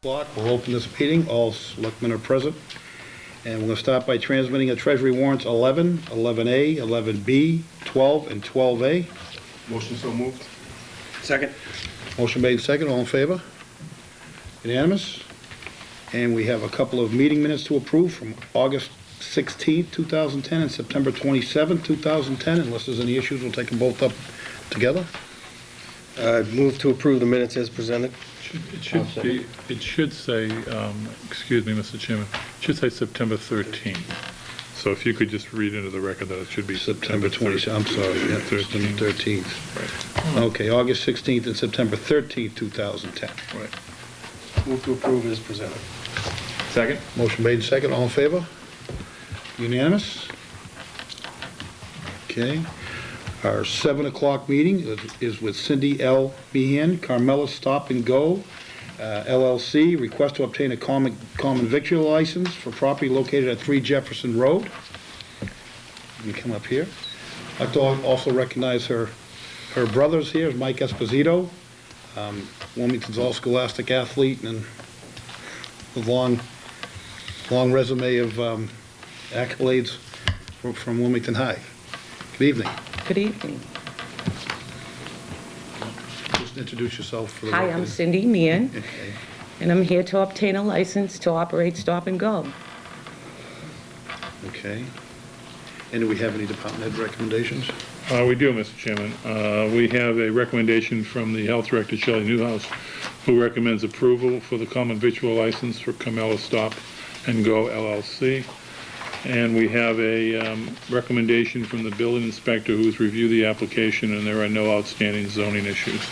We'll open this meeting. All selectmen are present. And we're going to start by transmitting the Treasury warrants 11, 11A, 11B, 12, and 12A. Motion so moved. Second. Motion made second. All in favor? Unanimous. And we have a couple of meeting minutes to approve from August 16th, 2010 and September 27th, 2010. Unless there's any issues, we'll take them both up together. Move to approve the minutes as presented. It should say, excuse me, Mr. Chairman, it should say September 13th. So if you could just read into the record that it should be September 27th. I'm sorry, yeah, 13th. Right. Okay, August 16th and September 13th, 2010. Right. Move to approve as presented. Second. Motion made second. All in favor? Unanimous? Okay. Our 7 o'clock meeting is with Cindy L. Meehan, Carmella Stop and Go, LLC, request to obtain a common victual license for property located at 3 Jefferson Road. You can come up here. I'd like to also recognize her brothers here, Mike Esposito, Wilmington's all-scholastic athlete, and a long resume of accolades from Wilmington High. Good evening. Good evening. Just introduce yourself for the Hi, record. I'm Cindy Meehan, Okay. and I'm here to obtain a license to operate Stop and Go. Okay. And do we have any department head recommendations? We do, Mr. Chairman. We have a recommendation from the Health Director, Shelley Newhouse, who recommends approval for the common victual license for Carmella Stop and Go, LLC. And we have a recommendation from the building inspector who's reviewed the application, and there are no outstanding zoning issues.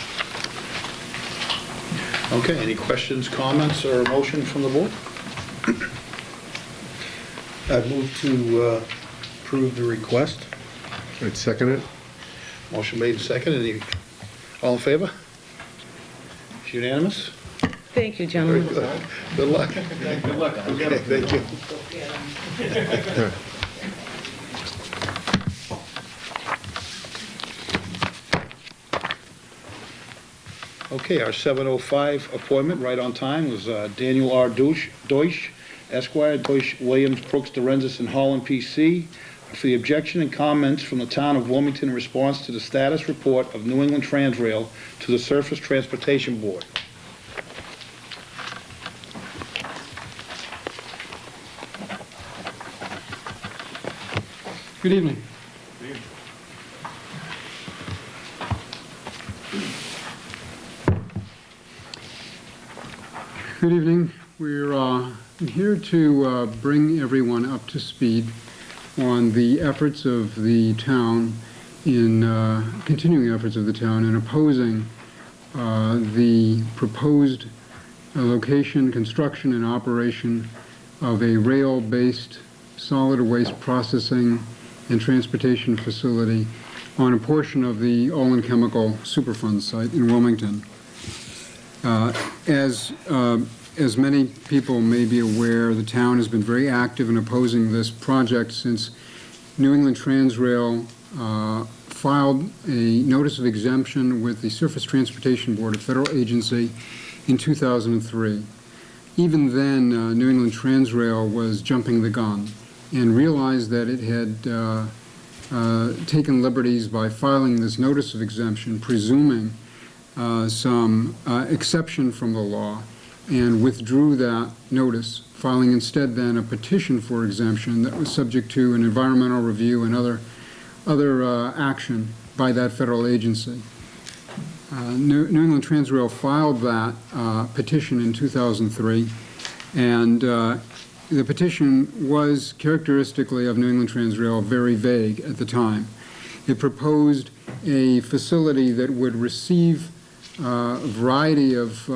Okay, any questions, comments, or motion from the board? I move to approve the request. I'd second it. Motion made and seconded. All in favor? It's unanimous? Thank you, Very gentlemen. good. Good luck. Good luck. Okay, thank you. Okay, our 7:05 appointment, right on time, was Daniel R. Deutsch, Esquire, Deutsch, Williams, Brooks, Dorenzis, and Holland, P.C., for the objection and comments from the town of Wilmington in response to the status report of New England Transrail to the Surface Transportation Board. Good evening. Good evening. We're here to bring everyone up to speed on the efforts of the town in continuing efforts of the town in opposing the proposed location, construction, and operation of a rail-based solid waste processing and transportation facility on a portion of the Olin Chemical Superfund site in Wilmington. As many people may be aware, the town has been very active in opposing this project since New England Transrail filed a notice of exemption with the Surface Transportation Board, a federal agency, in 2003. Even then, New England Transrail was jumping the gun and realized that it had taken liberties by filing this notice of exemption, presuming some exception from the law, and withdrew that notice, filing instead then a petition for exemption that was subject to an environmental review and other action by that federal agency. New England Transrail filed that petition in 2003, and the petition was characteristically of New England Transrail very vague at the time. It proposed a facility that would receive a variety of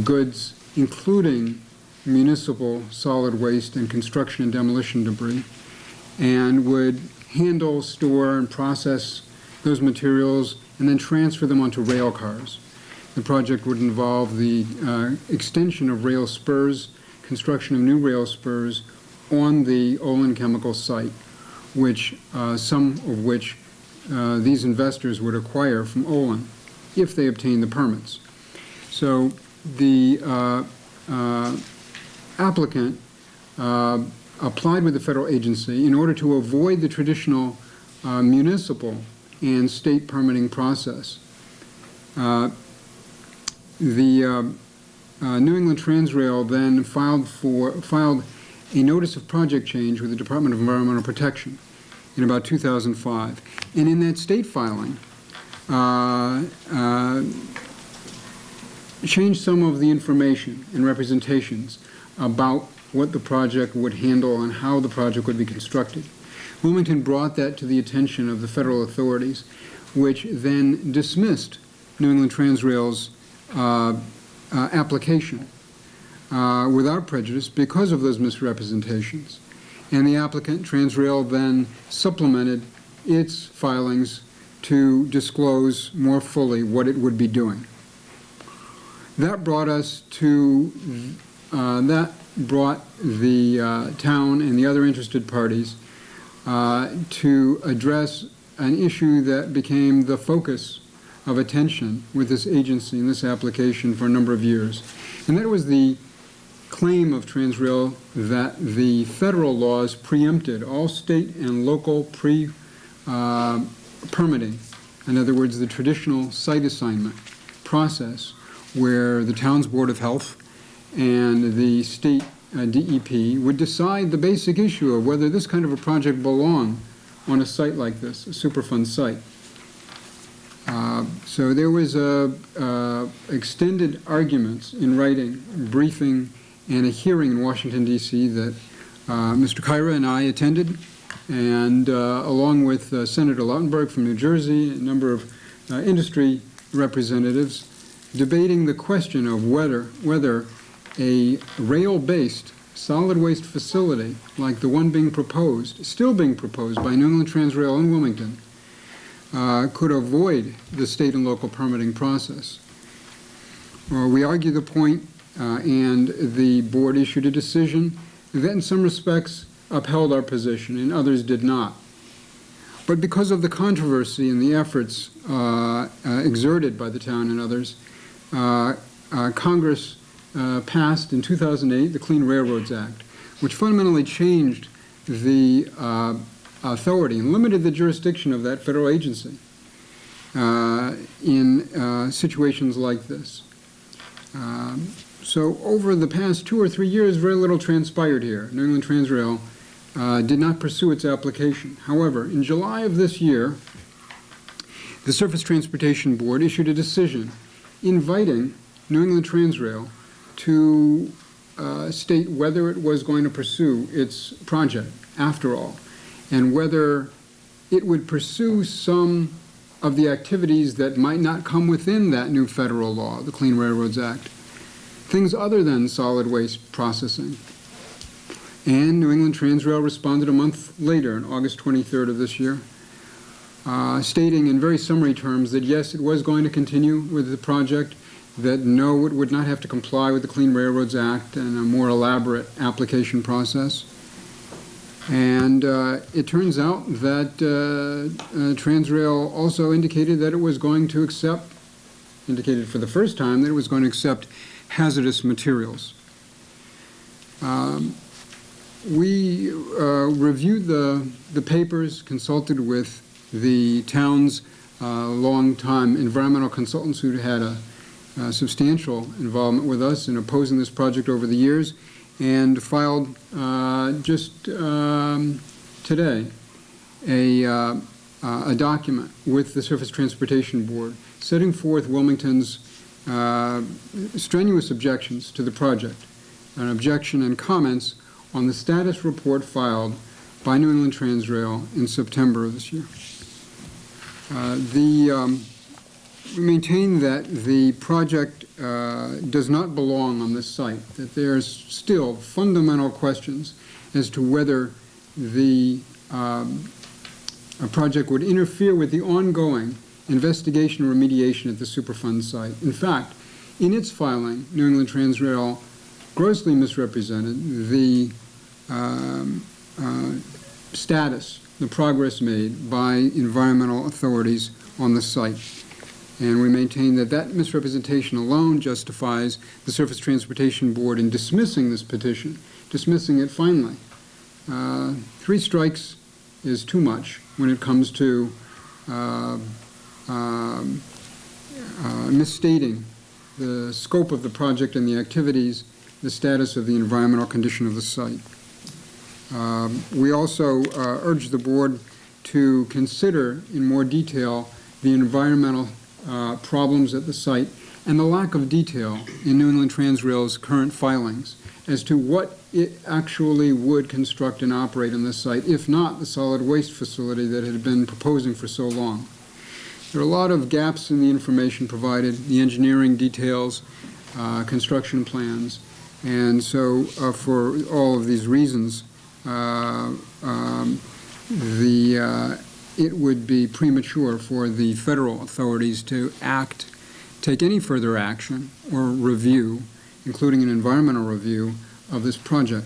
goods, including municipal solid waste and construction and demolition debris, and would handle, store, and process those materials and then transfer them onto rail cars. The project would involve the extension of rail spurs, construction of new rail spurs on the Olin Chemical site, which some of which these investors would acquire from Olin if they obtained the permits. So the applicant applied with the federal agency in order to avoid the traditional municipal and state permitting process. The New England Transrail then filed a notice of project change with the Department of Environmental Protection in about 2005. And in that state filing, changed some of the information and representations about what the project would handle and how the project would be constructed. Wilmington brought that to the attention of the federal authorities, which then dismissed New England Transrail's application without prejudice because of those misrepresentations. And the applicant, Transrail, then supplemented its filings to disclose more fully what it would be doing. That brought us to, brought the town and the other interested parties to address an issue that became the focus of attention with this agency and this application for a number of years. And that was the claim of Transrail that the federal laws preempted all state and local permitting. In other words, the traditional site assignment process where the town's Board of Health and the state DEP would decide the basic issue of whether this kind of a project belonged on a site like this, a Superfund site. So there was extended arguments in writing, briefing, and a hearing in Washington, D.C. that Mr. Kyra and I attended, and along with Senator Lautenberg from New Jersey, a number of industry representatives, debating the question of whether a rail-based solid waste facility like the one being proposed, still being proposed by New England Transrail in Wilmington, could avoid the state and local permitting process. Well, we argued the point, and the board issued a decision that in some respects upheld our position, and others did not. But because of the controversy and the efforts exerted by the town and others, Congress passed in 2008 the Clean Railroads Act, which fundamentally changed the authority and limited the jurisdiction of that federal agency in situations like this. So over the past 2 or 3 years, very little transpired here. New England Transrail did not pursue its application. However, in July of this year, the Surface Transportation Board issued a decision inviting New England Transrail to state whether it was going to pursue its project after all, and whether it would pursue some of the activities that might not come within that new federal law, the Clean Railroads Act, things other than solid waste processing. And New England Transrail responded a month later, on August 23rd of this year, stating in very summary terms that yes, it was going to continue with the project, that no, it would not have to comply with the Clean Railroads Act and a more elaborate application process. And it turns out that Transrail also indicated that it was going to indicated for the first time that it was going to accept hazardous materials. We reviewed the papers, consulted with the town's long-time environmental consultants who had a substantial involvement with us in opposing this project over the years, and filed just today a document with the Surface Transportation Board setting forth Wilmington's strenuous objections to the project, an objection and comments on the status report filed by New England Transrail in September of this year. We maintain that the project does not belong on this site, that there's still fundamental questions as to whether the project would interfere with the ongoing investigation or remediation at the Superfund site. In fact, in its filing, New England Transrail grossly misrepresented the status, the progress made by environmental authorities on the site. And we maintain that that misrepresentation alone justifies the Surface Transportation Board in dismissing this petition, dismissing it finally. 3 strikes is too much when it comes to misstating the scope of the project and the activities, the status of the environmental condition of the site. We also urge the board to consider in more detail the environmental problems at the site and the lack of detail in New England Transrail's current filings as to what it actually would construct and operate on this site, if not the solid waste facility that it had been proposing for so long. There are a lot of gaps in the information provided, the engineering details, construction plans, and so for all of these reasons, it would be premature for the federal authorities to take any further action or review, including an environmental review of this project.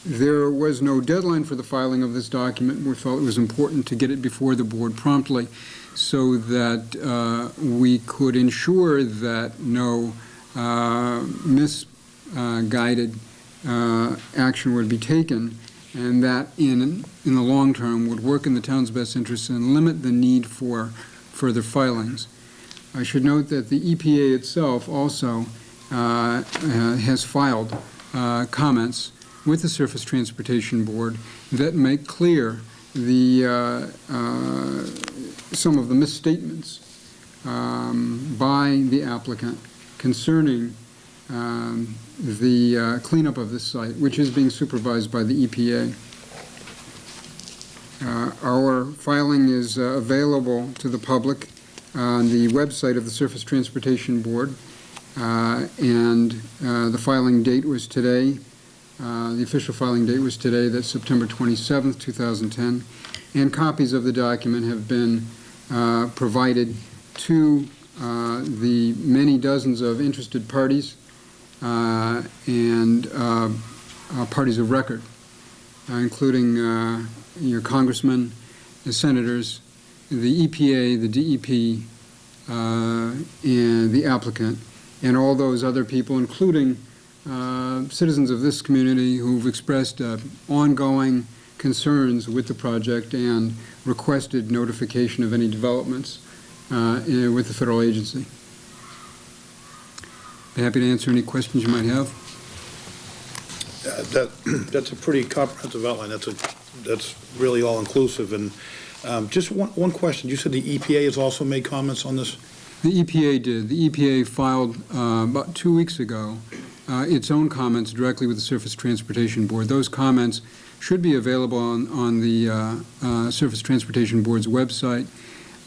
There was no deadline for the filing of this document. We felt it was important to get it before the board promptly so that we could ensure that no misguided action would be taken, and that in the long term would work in the town's best interest and limit the need for further filings. I should note that the EPA itself also has filed comments with the Surface Transportation Board that make clear some of the misstatements by the applicant concerning the cleanup of this site, which is being supervised by the EPA. Our filing is available to the public on the website of the Surface Transportation Board, and the filing date was today. The official filing date was today, that's September 27th, 2010, and copies of the document have been provided to the many dozens of interested parties and parties of record, including your congressmen, the senators, the EPA, the DEP, and the applicant, and all those other people, including citizens of this community who've expressed ongoing concerns with the project and requested notification of any developments with the federal agency. Be happy to answer any questions you might have. That's a pretty comprehensive outline. That's really all-inclusive. And just one question. You said the EPA has also made comments on this? The EPA did. The EPA filed about 2 weeks ago its own comments directly with the Surface Transportation Board. Those comments should be available on the Surface Transportation Board's website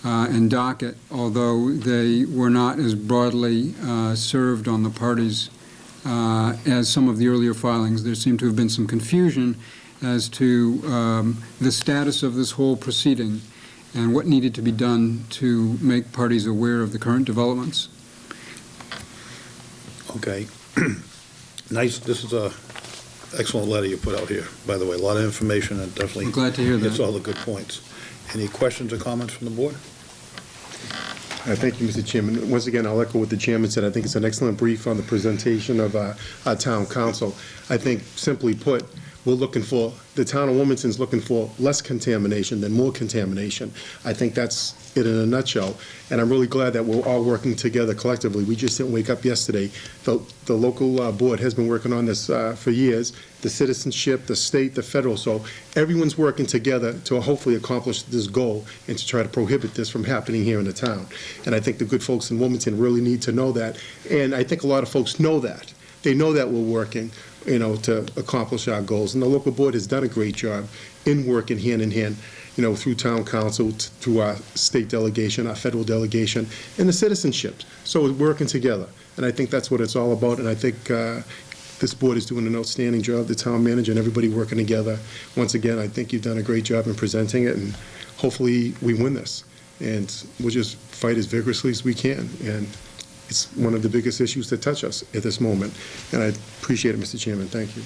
and docket, although they were not as broadly served on the parties as some of the earlier filings. There seemed to have been some confusion as to the status of this whole proceeding and what needed to be done to make parties aware of the current developments. Okay. Nice. This is a excellent letter you put out here, by the way. A lot of information and definitely I'm glad to hear that. hits all the good points. Any questions or comments from the board? Thank you, Mr. Chairman. Once again, I'll echo what the chairman said. I think it's an excellent brief on the presentation of our town council. I think, simply put, the town of Wilmington's looking for less contamination than more contamination. I think that's it in a nutshell. And I'm really glad that we're all working together collectively. We just didn't wake up yesterday. The local board has been working on this for years, the citizenship, the state, the federal. So everyone's working together to hopefully accomplish this goal and to try to prohibit this from happening here in the town. And I think the good folks in Wilmington really need to know that. And I think a lot of folks know that. They know that we're working, to accomplish our goals. And the local board has done a great job in working hand in hand, through town council, through our state delegation, our federal delegation, and the citizenship. So we're working together. And I think that's what it's all about. And I think this board is doing an outstanding job, the town manager and everybody working together. Once again, I think you've done a great job in presenting it, and hopefully we win this. And we'll just fight as vigorously as we can. And it's one of the biggest issues that touch us at this moment. And I appreciate it, Mr. Chairman. Thank you.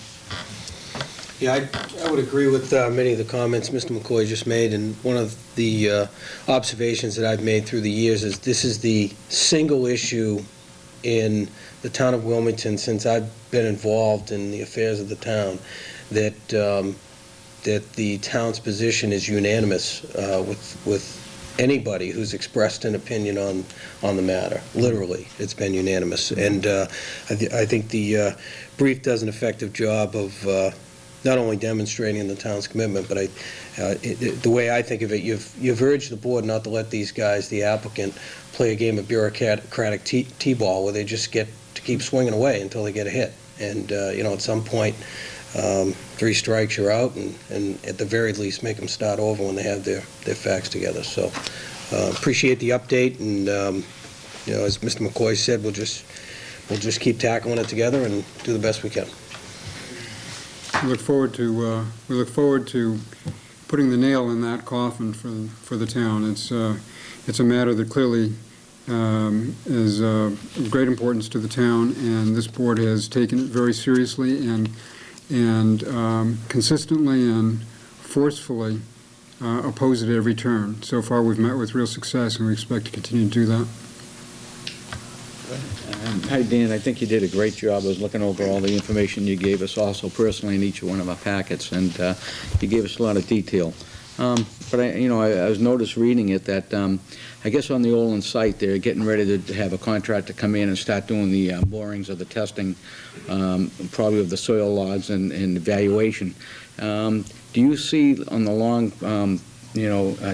Yeah, I would agree with many of the comments Mr. McCoy just made, and one of the observations that I've made through the years is this is the single issue in the town of Wilmington since I've been involved in the affairs of the town that that the town's position is unanimous with anybody who's expressed an opinion on the matter. Literally, it's been unanimous, and I think the brief does an effective job of not only demonstrating the town's commitment, but the way I think of it, you've urged the board not to let these guys, the applicant, play a game of bureaucratic t-ball where they just get to keep swinging away until they get a hit. And, at some point, 3 strikes, you're out, and at the very least, make them start over when they have their facts together. So, appreciate the update, and, as Mr. McCoy said, we'll just keep tackling it together and do the best we can. We look forward to putting the nail in that coffin for the town. It's a matter that clearly is of great importance to the town, and this board has taken it very seriously and consistently and forcefully opposed it at every turn. So far, we've met with real success, and we expect to continue to do that. Hi, Dan. I think you did a great job. I was looking over all the information you gave us also personally in each one of our packets, and you gave us a lot of detail. But I was noticed reading it that I guess on the Olin site they're getting ready to have a contractor come in and start doing the borings of the testing, probably of the soil logs and evaluation. Do you see on the long,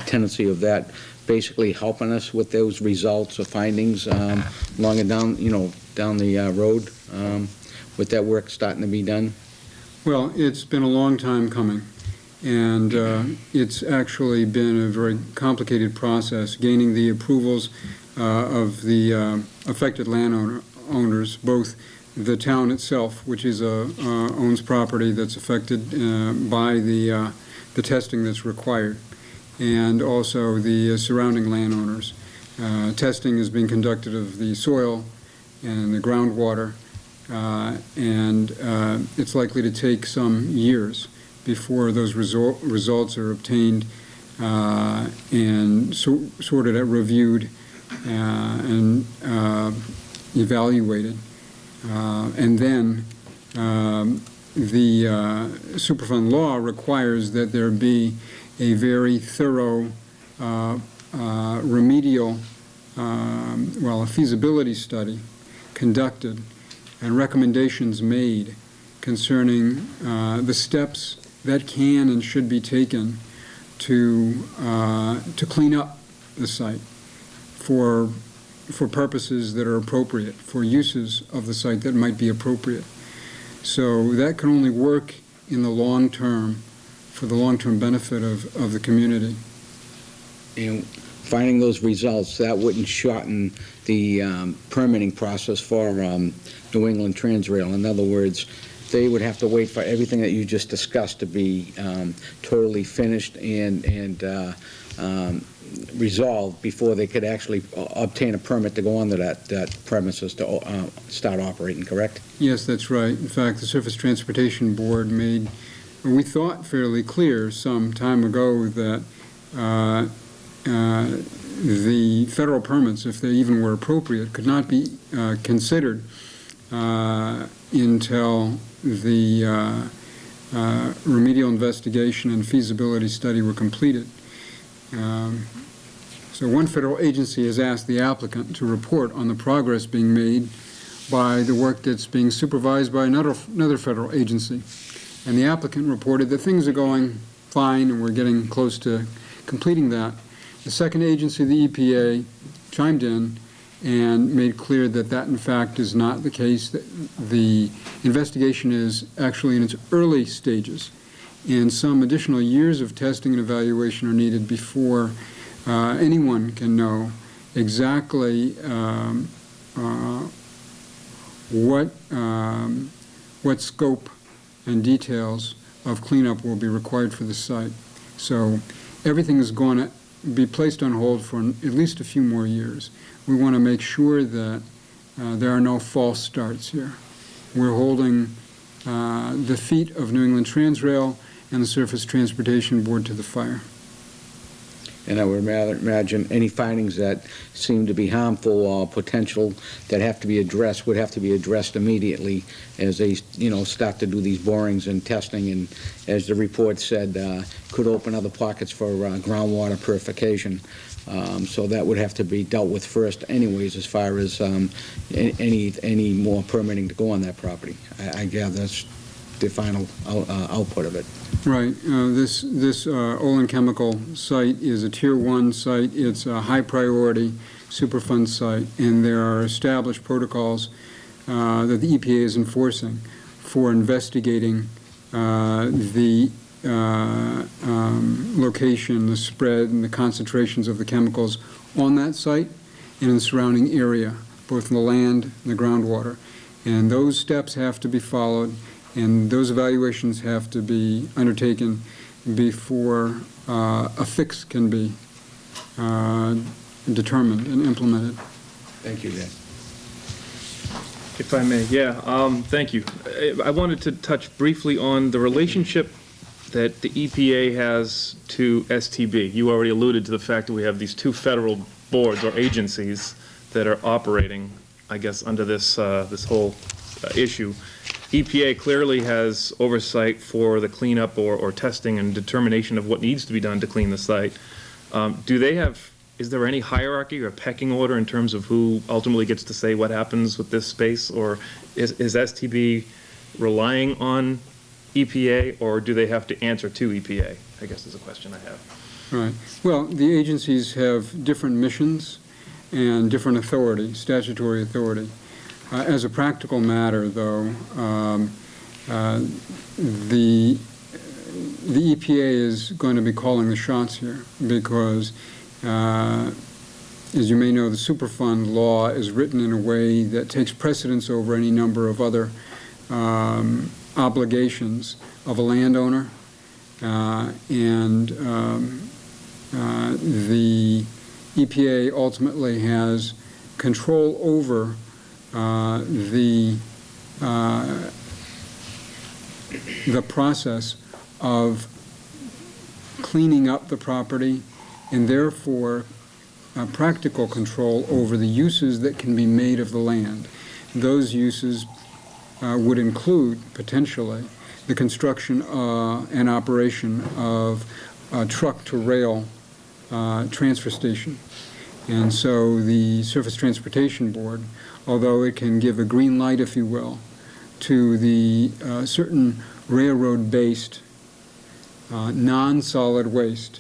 tendency of that basically helping us with those results or findings along and down the road with that work starting to be done? Well, it's been a long time coming, and it's actually been a very complicated process, gaining the approvals of the affected landowners, both the town itself, which is owns property that's affected by the testing that's required, and also the surrounding landowners. Testing is being conducted of the soil and the groundwater, and it's likely to take some years before those results are obtained and sorted out, reviewed, and evaluated. And then the Superfund law requires that there be a very thorough remedial, a feasibility study conducted and recommendations made concerning the steps that can and should be taken to clean up the site for purposes that are appropriate, for uses of the site that might be appropriate. So that can only work in the long term, for the long-term benefit of the community. And finding those results, that wouldn't shorten the permitting process for New England Transrail. In other words, they would have to wait for everything that you just discussed to be totally finished and resolved before they could actually obtain a permit to go onto that premises to start operating, correct? Yes, that's right. In fact, the Surface Transportation Board made, we thought, fairly clear some time ago that the federal permits, if they even were appropriate, could not be considered until the remedial investigation and feasibility study were completed. So one federal agency has asked the applicant to report on the progress being made by the work that's being supervised by another federal agency. And the applicant reported that things are going fine and we're getting close to completing that. The second agency, the EPA, chimed in and made clear that that in fact is not the case. The investigation is actually in its early stages, and some additional years of testing and evaluation are needed before anyone can know exactly what scope and details of cleanup will be required for the site. So everything is going to be placed on hold for at least a few more years. We want to make sure that there are no false starts here. We're holding the feet of New England Transrail and the Surface Transportation Board to the fire. And I would rather imagine any findings that seem to be harmful or potential that have to be addressed would have to be addressed immediately as they, start to do these borings and testing, and as the report said, could open other pockets for groundwater purification. So that would have to be dealt with first anyways, as far as any more permitting to go on that property. I gather that's the final output of it. Right. This Olin Chemical site is a Tier 1 site. It's a high-priority Superfund site, and there are established protocols that the EPA is enforcing for investigating the location, the spread, and the concentrations of the chemicals on that site and in the surrounding area, both in the land and the groundwater. And those steps have to be followed, and those evaluations have to be undertaken before a fix can be determined and implemented. Thank you, Dan. If I may, thank you. I wanted to touch briefly on the relationship that the EPA has to STB. You already alluded to the fact that we have these two federal boards or agencies that are operating, I guess, under this whole issue. EPA clearly has oversight for the cleanup or testing and determination of what needs to be done to clean the site. Is there any hierarchy or pecking order in terms of who ultimately gets to say what happens with this space, or is STB relying on EPA, or do they have to answer to EPA, I guess is a question I have. Right. Well, the agencies have different missions and different authority, statutory authority. As a practical matter, though, the EPA is going to be calling the shots here because, as you may know, the Superfund law is written in a way that takes precedence over any number of other obligations of a landowner, and the EPA ultimately has control over the process of cleaning up the property, and therefore practical control over the uses that can be made of the land. Those uses would include, potentially, the construction and operation of a truck-to-rail transfer station. And so the Surface Transportation Board, although it can give a green light, if you will, to the certain railroad-based non-solid waste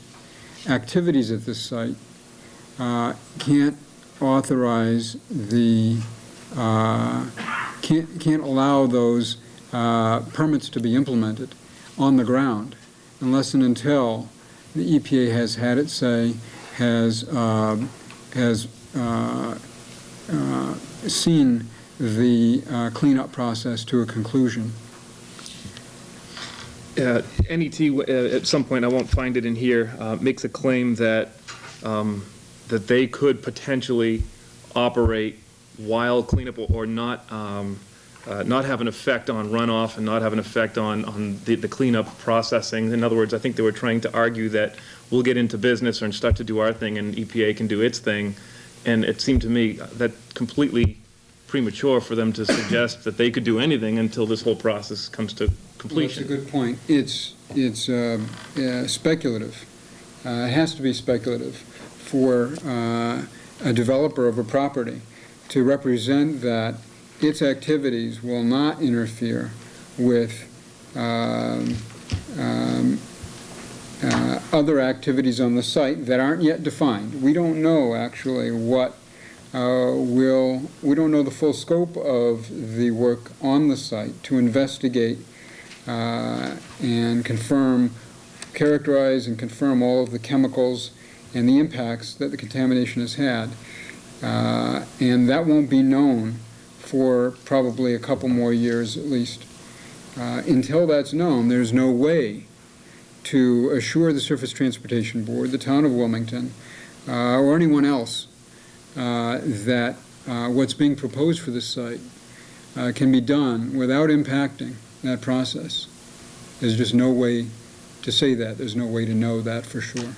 activities at this site, can't authorize the can't allow those permits to be implemented on the ground unless and until the EPA has had its say, has seen the cleanup process to a conclusion. NET, at some point, I won't find it in here, makes a claim that that they could potentially operate while cleanup or not have an effect on runoff and not have an effect on the cleanup processing. In other words, I think they were trying to argue that we'll get into business and start to do our thing and EPA can do its thing. And it seemed to me that completely premature for them to suggest that they could do anything until this whole process comes to completion. Well, that's a good point. It's speculative. It has to be speculative for a developer of a property to represent that its activities will not interfere with other activities on the site that aren't yet defined. We don't know actually what we don't know the full scope of the work on the site to investigate and characterize and confirm all of the chemicals and the impacts that the contamination has had. And that won't be known for probably a couple more years at least. Until that's known, there's no way to assure the Surface Transportation Board, the town of Wilmington, or anyone else that what's being proposed for this site can be done without impacting that process. There's just no way to say that. There's no way to know that for sure.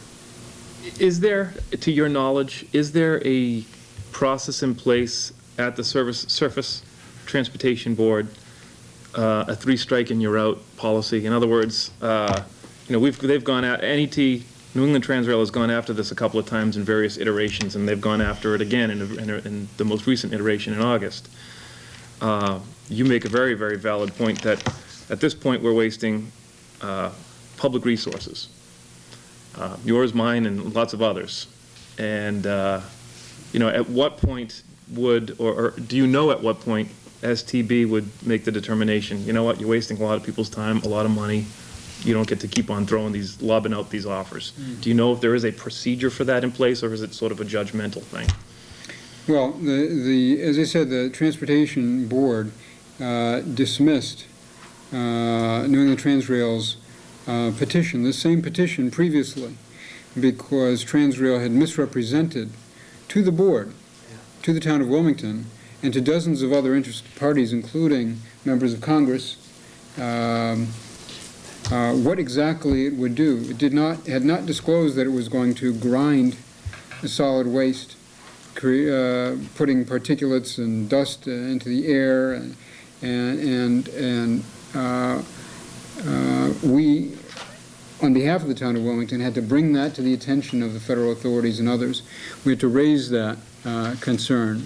Is there, to your knowledge, is there a process in place at the Surface Transportation Board, a three-strike and you're out policy? In other words, they've gone out, NET, New England Transrail has gone after this a couple of times in various iterations, and they've gone after it again in the most recent iteration in August. You make a very, very valid point that at this point we're wasting public resources. Yours, mine, and lots of others. And, at what point would, or do you know at what point STB would make the determination, you know what, you're wasting a lot of people's time, a lot of money, you don't get to keep on lobbing out these offers. Do you know if there is a procedure for that in place, or is it sort of a judgmental thing? Well, as I said, the Transportation Board dismissed New England Transrail's petition, the same petition previously, because Transrail had misrepresented to the board, to the town of Wilmington, and to dozens of other interested parties, including members of Congress, what exactly it would do. It had not disclosed that it was going to grind the solid waste, putting particulates and dust into the air, and we, on behalf of the town of Wilmington, had to bring that to the attention of the federal authorities and others. We had to raise that concern,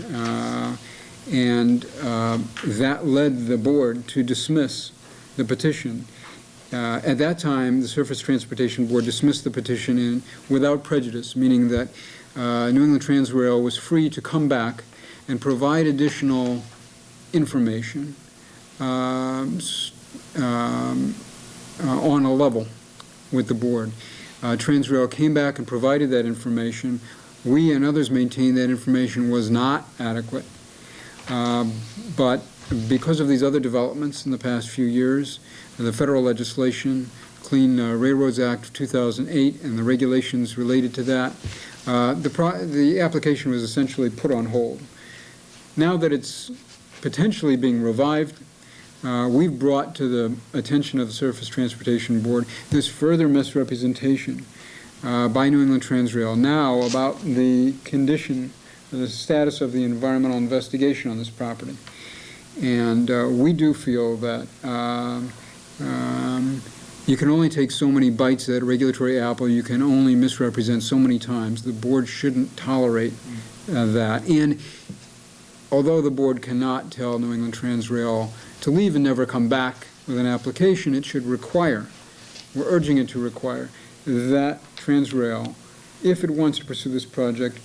and that led the board to dismiss the petition. At that time, the Surface Transportation Board dismissed the petition without prejudice, meaning that New England Transrail was free to come back and provide additional information on a level with the board. Transrail came back and provided that information. We and others maintained that information was not adequate. But because of these other developments in the past few years, the federal legislation, Clean Railroads Act of 2008, and the regulations related to that, the application was essentially put on hold. Now that it's potentially being revived, we've brought to the attention of the Surface Transportation Board this further misrepresentation by New England Transrail now about the condition, the status of the environmental investigation on this property. And we do feel that you can only take so many bites at a regulatory apple. You can only misrepresent so many times. The board shouldn't tolerate that. And although the board cannot tell New England Transrail to leave and never come back with an application, it should require, we're urging it to require, that Transrail, if it wants to pursue this project,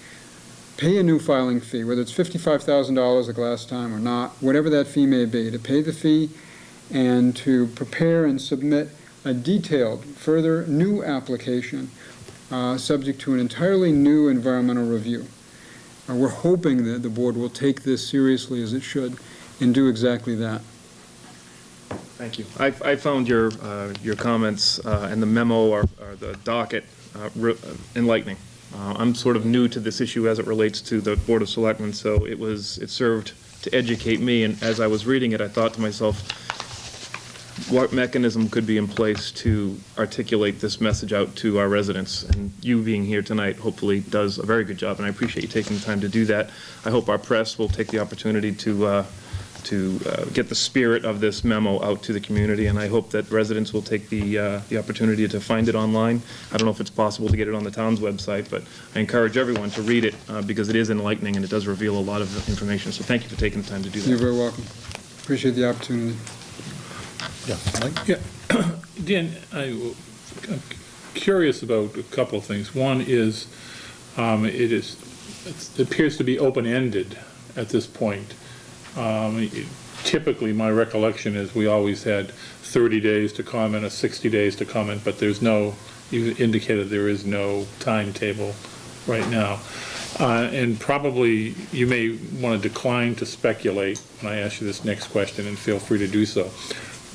pay a new filing fee, whether it's $55,000 like last time or not, whatever that fee may be, to pay the fee and to prepare and submit a detailed, further new application subject to an entirely new environmental review. We're hoping that the board will take this seriously as it should and do exactly that. Thank you. I found your comments and the memo or the docket enlightening. I'm sort of new to this issue as it relates to the Board of Selectmen, so it served to educate me, and as I was reading it, I thought to myself, what mechanism could be in place to articulate this message out to our residents? And you being here tonight hopefully does a very good job, and I appreciate you taking the time to do that. I hope our press will take the opportunity to get the spirit of this memo out to the community, and I hope that residents will take the opportunity to find it online. I don't know if it's possible to get it on the town's website, but I encourage everyone to read it because it is enlightening and it does reveal a lot of information. So thank you for taking the time to do that. You're very welcome. Appreciate the opportunity. Yeah, Mike? Yeah, Dan, I'm curious about a couple of things. One is, it appears to be open-ended at this point. Typically, my recollection is we always had 30 days to comment or 60 days to comment, but there's no, you indicated there is no timetable right now. And probably you may want to decline to speculate when I ask you this next question, and feel free to do so.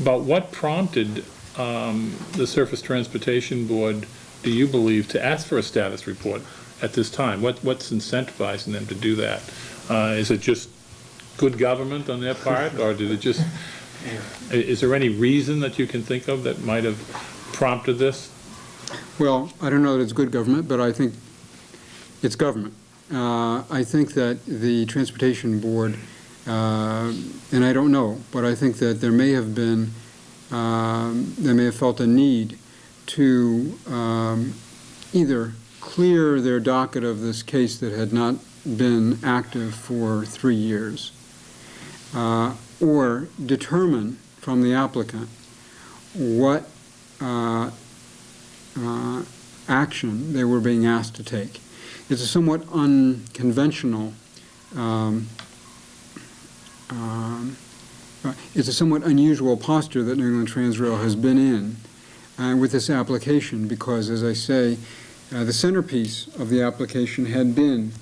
But what prompted the Surface Transportation Board, do you believe, to ask for a status report at this time? What's incentivizing them to do that? Is it just good government on their part, or did it just Is there any reason that you can think of that might have prompted this? Well, I don't know that it's good government, but I think it's government. I think that the Transportation Board, and I don't know, but I think that there may have been, they may have felt a need to either clear their docket of this case that had not been active for 3 years, or determine from the applicant what action they were being asked to take. It's a somewhat unconventional, it's a somewhat unusual posture that New England Transrail has been in with this application because, as I say, the centerpiece of the application had been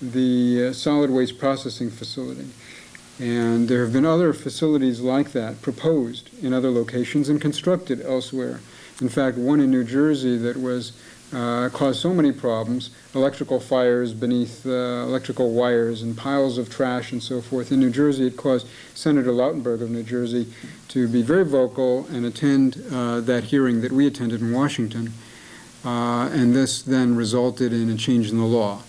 the solid waste processing facility. And there have been other facilities like that proposed in other locations and constructed elsewhere. In fact, one in New Jersey that was caused so many problems, electrical fires beneath electrical wires and piles of trash and so forth. In New Jersey, it caused Senator Lautenberg of New Jersey to be very vocal and attend that hearing that we attended in Washington. And this then resulted in a change in the law.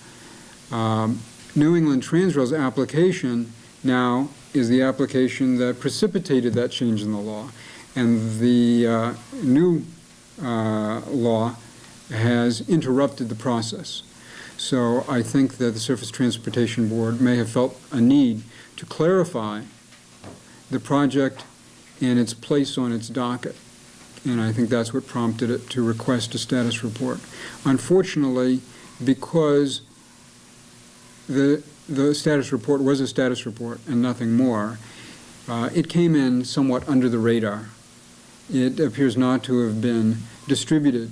New England Transrail's application now is the application that precipitated that change in the law. And the new law has interrupted the process. So I think that the Surface Transportation Board may have felt a need to clarify the project and its place on its docket. And I think that's what prompted it to request a status report. Unfortunately, because the status report was a status report and nothing more, it came in somewhat under the radar. It appears not to have been distributed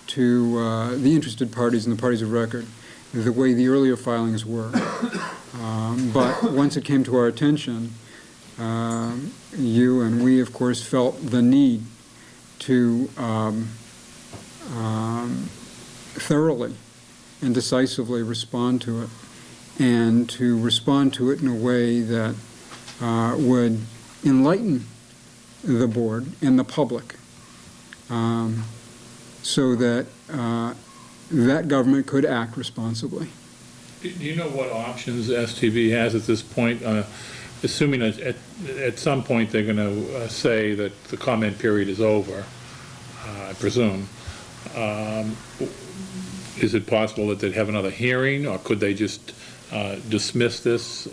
to the interested parties and the parties of record the way the earlier filings were. But once it came to our attention, you and we, of course, felt the need to thoroughly and decisively respond to it, and to respond to it in a way that would enlighten the board and the public, so that that government could act responsibly. Do you know what options STB has at this point? Assuming at some point they're going to say that the comment period is over, I presume. Is it possible that they'd have another hearing, or could they just dismiss this,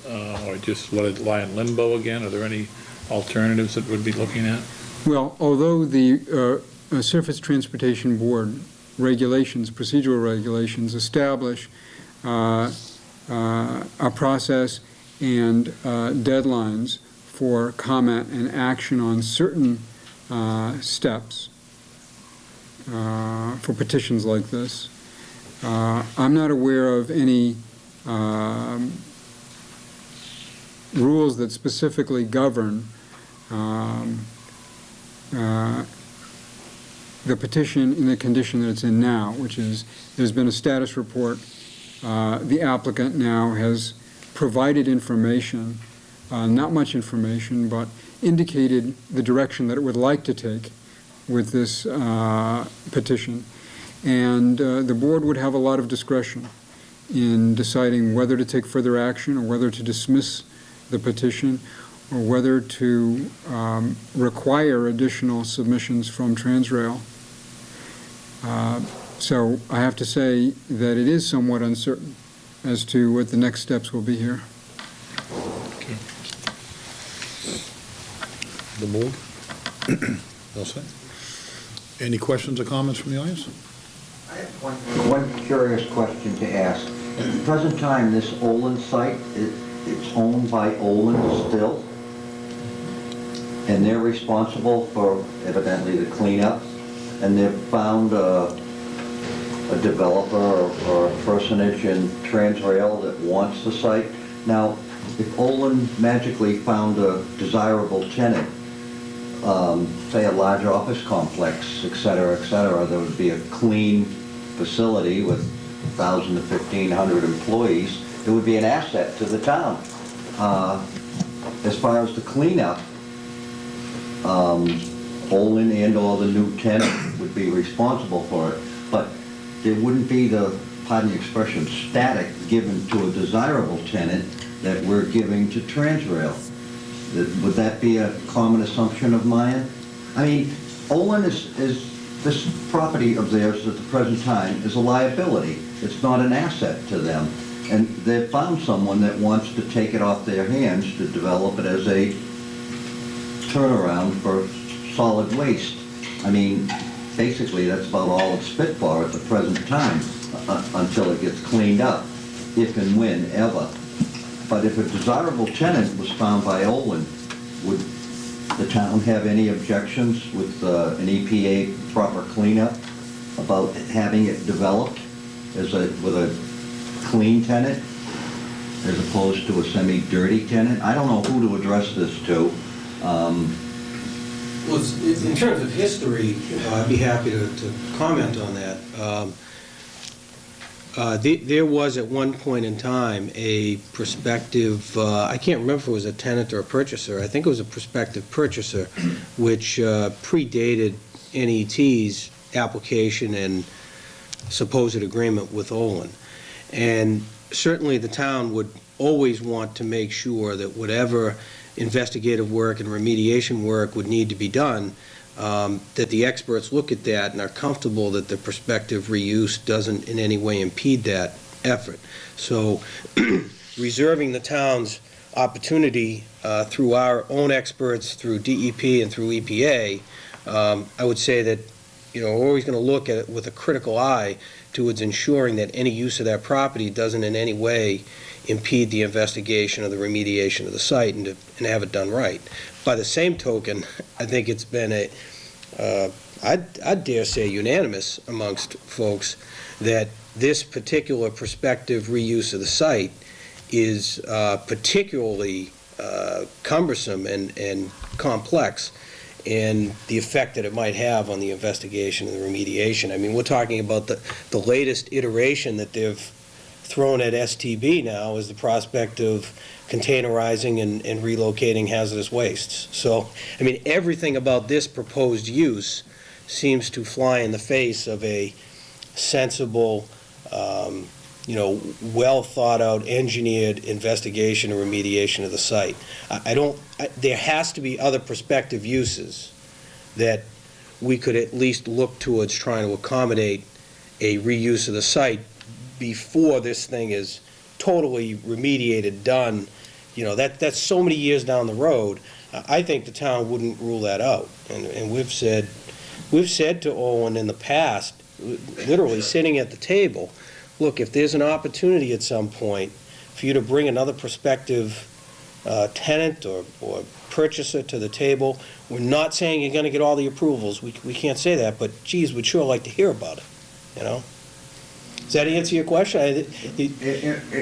or just let it lie in limbo again? Are there any alternatives that we'd be looking at? Well, although the Surface Transportation Board regulations, procedural regulations, establish a process and deadlines for comment and action on certain steps for petitions like this, I'm not aware of any rules that specifically govern the petition in the condition that it's in now, which is there's been a status report. The applicant now has provided information, not much information, but indicated the direction that it would like to take with this petition. And the board would have a lot of discretion in deciding whether to take further action or whether to dismiss the petition or whether to require additional submissions from Transrail. So I have to say that it is somewhat uncertain as to what the next steps will be here. Okay. The board? All set? Any questions or comments from the audience? I have one curious question to ask. At the present time, this Olin site, it's owned by Olin still? And they're responsible for evidently the cleanup? And they've found a developer or a personage in Transrail that wants the site. Now, if Olin magically found a desirable tenant, say a large office complex, et cetera, there would be a clean facility with 1,000 to 1,500 employees. It would be an asset to the town. As far as the cleanup, Olin and/or the new tenant would be responsible for it, but there wouldn't be the, pardon the expression, static given to a desirable tenant that we're giving to Transrail. Would that be a common assumption of mine? I mean, Olin is this property of theirs at the present time is a liability. It's not an asset to them. And they've found someone that wants to take it off their hands to develop it as a turnaround for solid waste. I mean, basically that's about all it's fit for at the present time until it gets cleaned up, if and when ever. But if a desirable tenant was found by Olin, would the town have any objections with an EPA proper cleanup about having it developed with a clean tenant as opposed to a semi-dirty tenant? I don't know who to address this to. Well, in terms of history, I'd be happy to comment on that. There was at one point in time a prospective, I can't remember if it was a tenant or a purchaser, I think it was a prospective purchaser, which predated NET's application and supposed agreement with Olin. And certainly the town would always want to make sure that whatever investigative work and remediation work would need to be done, that the experts look at that and are comfortable that the prospective reuse doesn't in any way impede that effort. So reserving the town's opportunity through our own experts, through DEP and through EPA, I would say that, you know, we're always going to look at it with a critical eye towards ensuring that any use of that property doesn't in any way impede the investigation or the remediation of the site and have it done right. By the same token, I think it's been I'd dare say unanimous amongst folks that this particular prospective reuse of the site is particularly cumbersome and complex in the effect that it might have on the investigation and the remediation. I mean, we're talking about the latest iteration that they've thrown at STB now is the prospect of containerizing and relocating hazardous wastes. So, I mean, everything about this proposed use seems to fly in the face of a sensible, you know, well thought out, engineered investigation and remediation of the site. There has to be other prospective uses that we could at least look towards trying to accommodate a reuse of the site before this thing is totally remediated, done. You know, that's so many years down the road. I think the town wouldn't rule that out. And we've said to Owen in the past, literally sitting at the table, look, if there's an opportunity at some point for you to bring another prospective tenant or purchaser to the table, we're not saying you're going to get all the approvals. We can't say that, but geez, we'd sure like to hear about it, you know? Does that answer your question?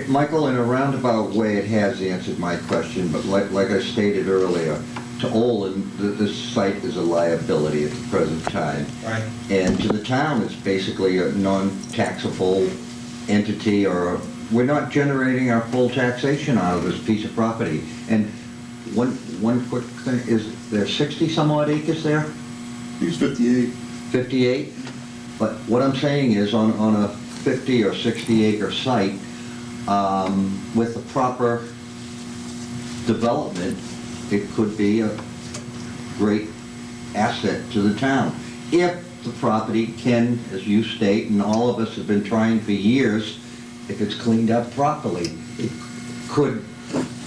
Michael, in a roundabout way, it has answered my question, but like I stated earlier, to Olin, this site is a liability at the present time. Right. And to the town, it's basically a non-taxable entity, or we're not generating our full taxation out of this piece of property. And one quick thing, is there 60-some-odd acres there? It's 58. 58? But what I'm saying is on a 50 or 60 acre site, with the proper development, it could be a great asset to the town. If the property can, as you state, and all of us have been trying for years, if it's cleaned up properly, could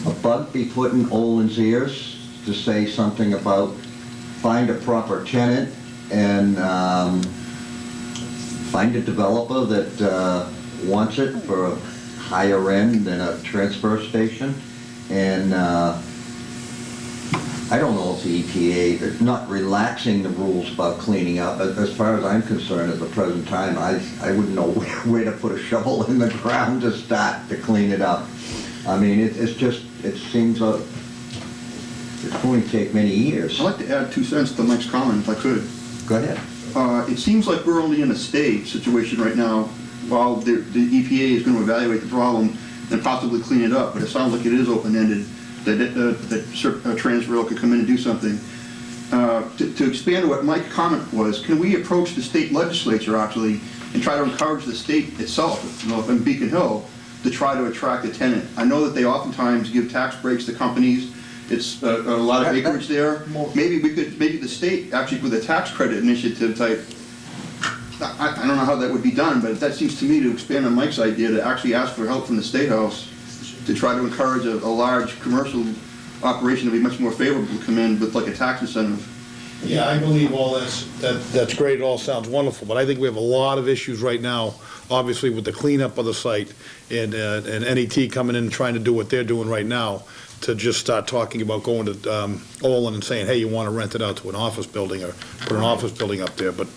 a bug be put in Olin's ears to say something about find a proper tenant and find a developer that wants it for a higher end than a transfer station? And I don't know if the EPA is not relaxing the rules about cleaning up. As far as I'm concerned, at the present time, I wouldn't know where to put a shovel in the ground to start to clean it up. I mean, it seems it's going to take many years. I'd like to add 2 cents to Mike's comment, if I could. Go ahead. It seems like we're only in a stay situation right now while the EPA is going to evaluate the problem and possibly clean it up, but it sounds like it is open-ended, that Transrail could come in and do something. to expand on what Mike's comment was, can we approach the state legislature actually and try to encourage the state itself, you know, in Beacon Hill, to try to attract a tenant? I know that they oftentimes give tax breaks to companies. It's a lot of acreage there. Maybe the state actually with a tax credit initiative type, I don't know how that would be done, but that seems to me to expand on Mike's idea to actually ask for help from the State House to try to encourage a large commercial operation to be much more favorable to come in with like a tax incentive. Yeah, I believe all that's great, it all sounds wonderful, but I think we have a lot of issues right now, obviously with the cleanup of the site and NET coming in and trying to do what they're doing right now, to just start talking about going to Olin and saying, hey, you want to rent it out to an office building or put an office building up there, but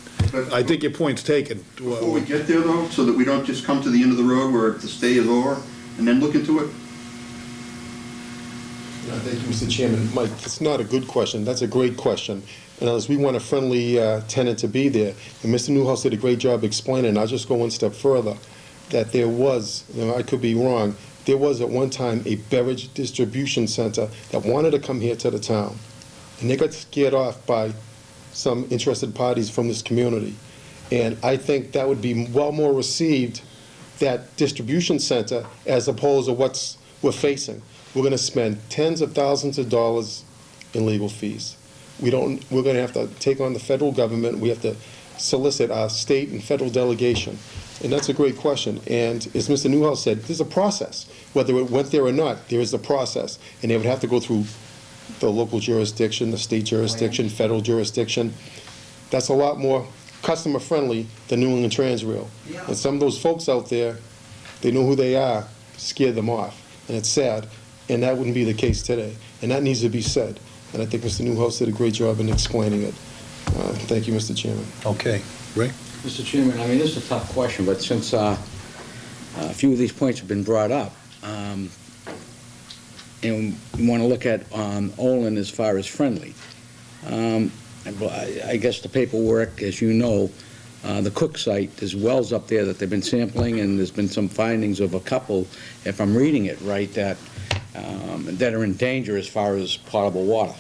I think your point's taken. Before we get there though, so that we don't just come to the end of the road where the stay is over and then look into it. Thank you, Mr. Chairman. Mike, that's not a good question. That's a great question. And as we want a friendly tenant to be there, and Mr. Newhouse did a great job explaining, I'll just go one step further, that there was, you know, I could be wrong, there was at one time a beverage distribution center that wanted to come here to the town. And they got scared off by some interested parties from this community. And I think that would be well more received, that distribution center, as opposed to what we're facing. We're going to spend tens of thousands of dollars in legal fees. We're going to have to take on the federal government. We have to solicit our state and federal delegation. And that's a great question. And as Mr. Newhouse said, there's a process. Whether it went there or not, there is a process. And they would have to go through the local jurisdiction, the state jurisdiction, federal jurisdiction. That's a lot more customer friendly than New England Transrail. And some of those folks out there, they know who they are, scared them off. And it's sad. And that wouldn't be the case today. And that needs to be said. And I think Mr. Newhouse did a great job in explaining it. Thank you, Mr. Chairman. Okay. Ray? Mr. Chairman, I mean, this is a tough question, but since a few of these points have been brought up, and we want to look at Olin as far as friendly. I guess the paperwork, as you know, the Cook site, there's wells up there that they've been sampling, and there's been some findings of a couple, if I'm reading it right, that are in danger as far as potable water.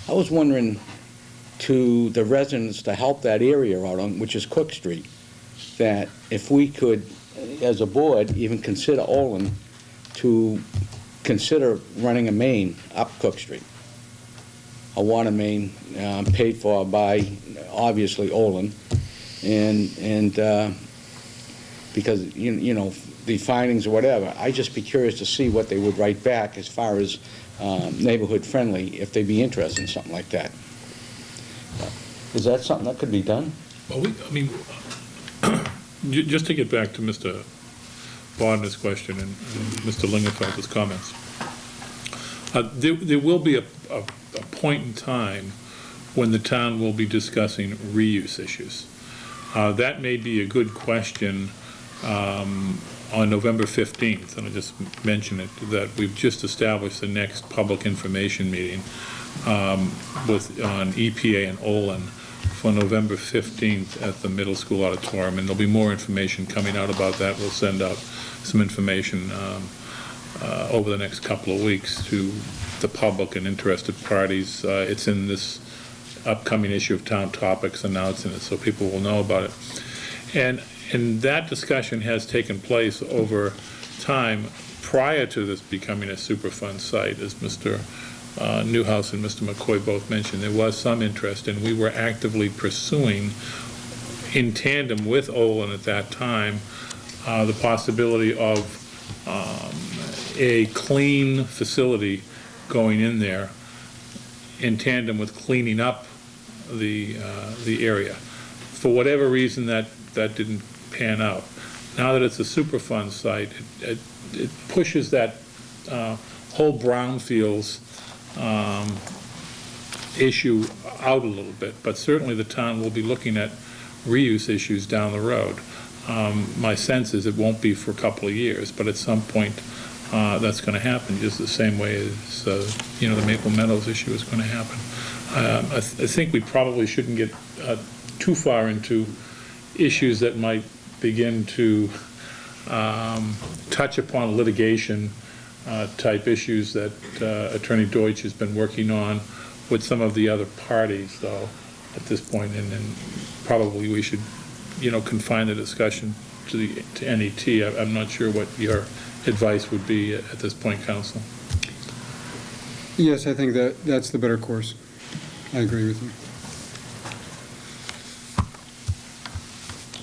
I was wondering, to the residents to help that area out on, which is Cook Street, that if we could, as a board, even consider Olin to consider running a main up Cook Street, a water main paid for by, obviously, Olin, and because, you know, the findings or whatever, I'd just be curious to see what they would write back as far as neighborhood friendly, if they'd be interested in something like that. Is that something that could be done? Well, I mean, just to get back to Mr. Bodner's question and Mr. Lingerfelter's comments, there will be a point in time when the town will be discussing reuse issues. That may be a good question on November 15th, and I just mentioned it, that we've just established the next public information meeting on EPA and Olin for November 15th at the middle school auditorium, and there'll be more information coming out about that. We'll send out some information over the next couple of weeks to the public and interested parties. It's in this upcoming issue of Town Topics, announcing it so people will know about it. And that discussion has taken place over time prior to this becoming a Superfund site, as Mr. Newhouse and Mr. McCoy both mentioned. There was some interest, and we were actively pursuing, in tandem with Olin at that time, the possibility of a clean facility going in there in tandem with cleaning up the area. For whatever reason, that didn't pan out. Now that it's a Superfund site, it pushes that whole brownfields issue out a little bit, but certainly the town will be looking at reuse issues down the road. My sense is it won't be for a couple of years, but at some point that's going to happen, just the same way as you know, the Maple Meadows issue is going to happen. I think we probably shouldn't get too far into issues that might begin to touch upon litigation type issues that Attorney Deutsch has been working on, with some of the other parties, though, at this point, and probably we should, confine the discussion to NET. I'm not sure what your advice would be at this point, Council. Yes, I think that's the better course. I agree with you.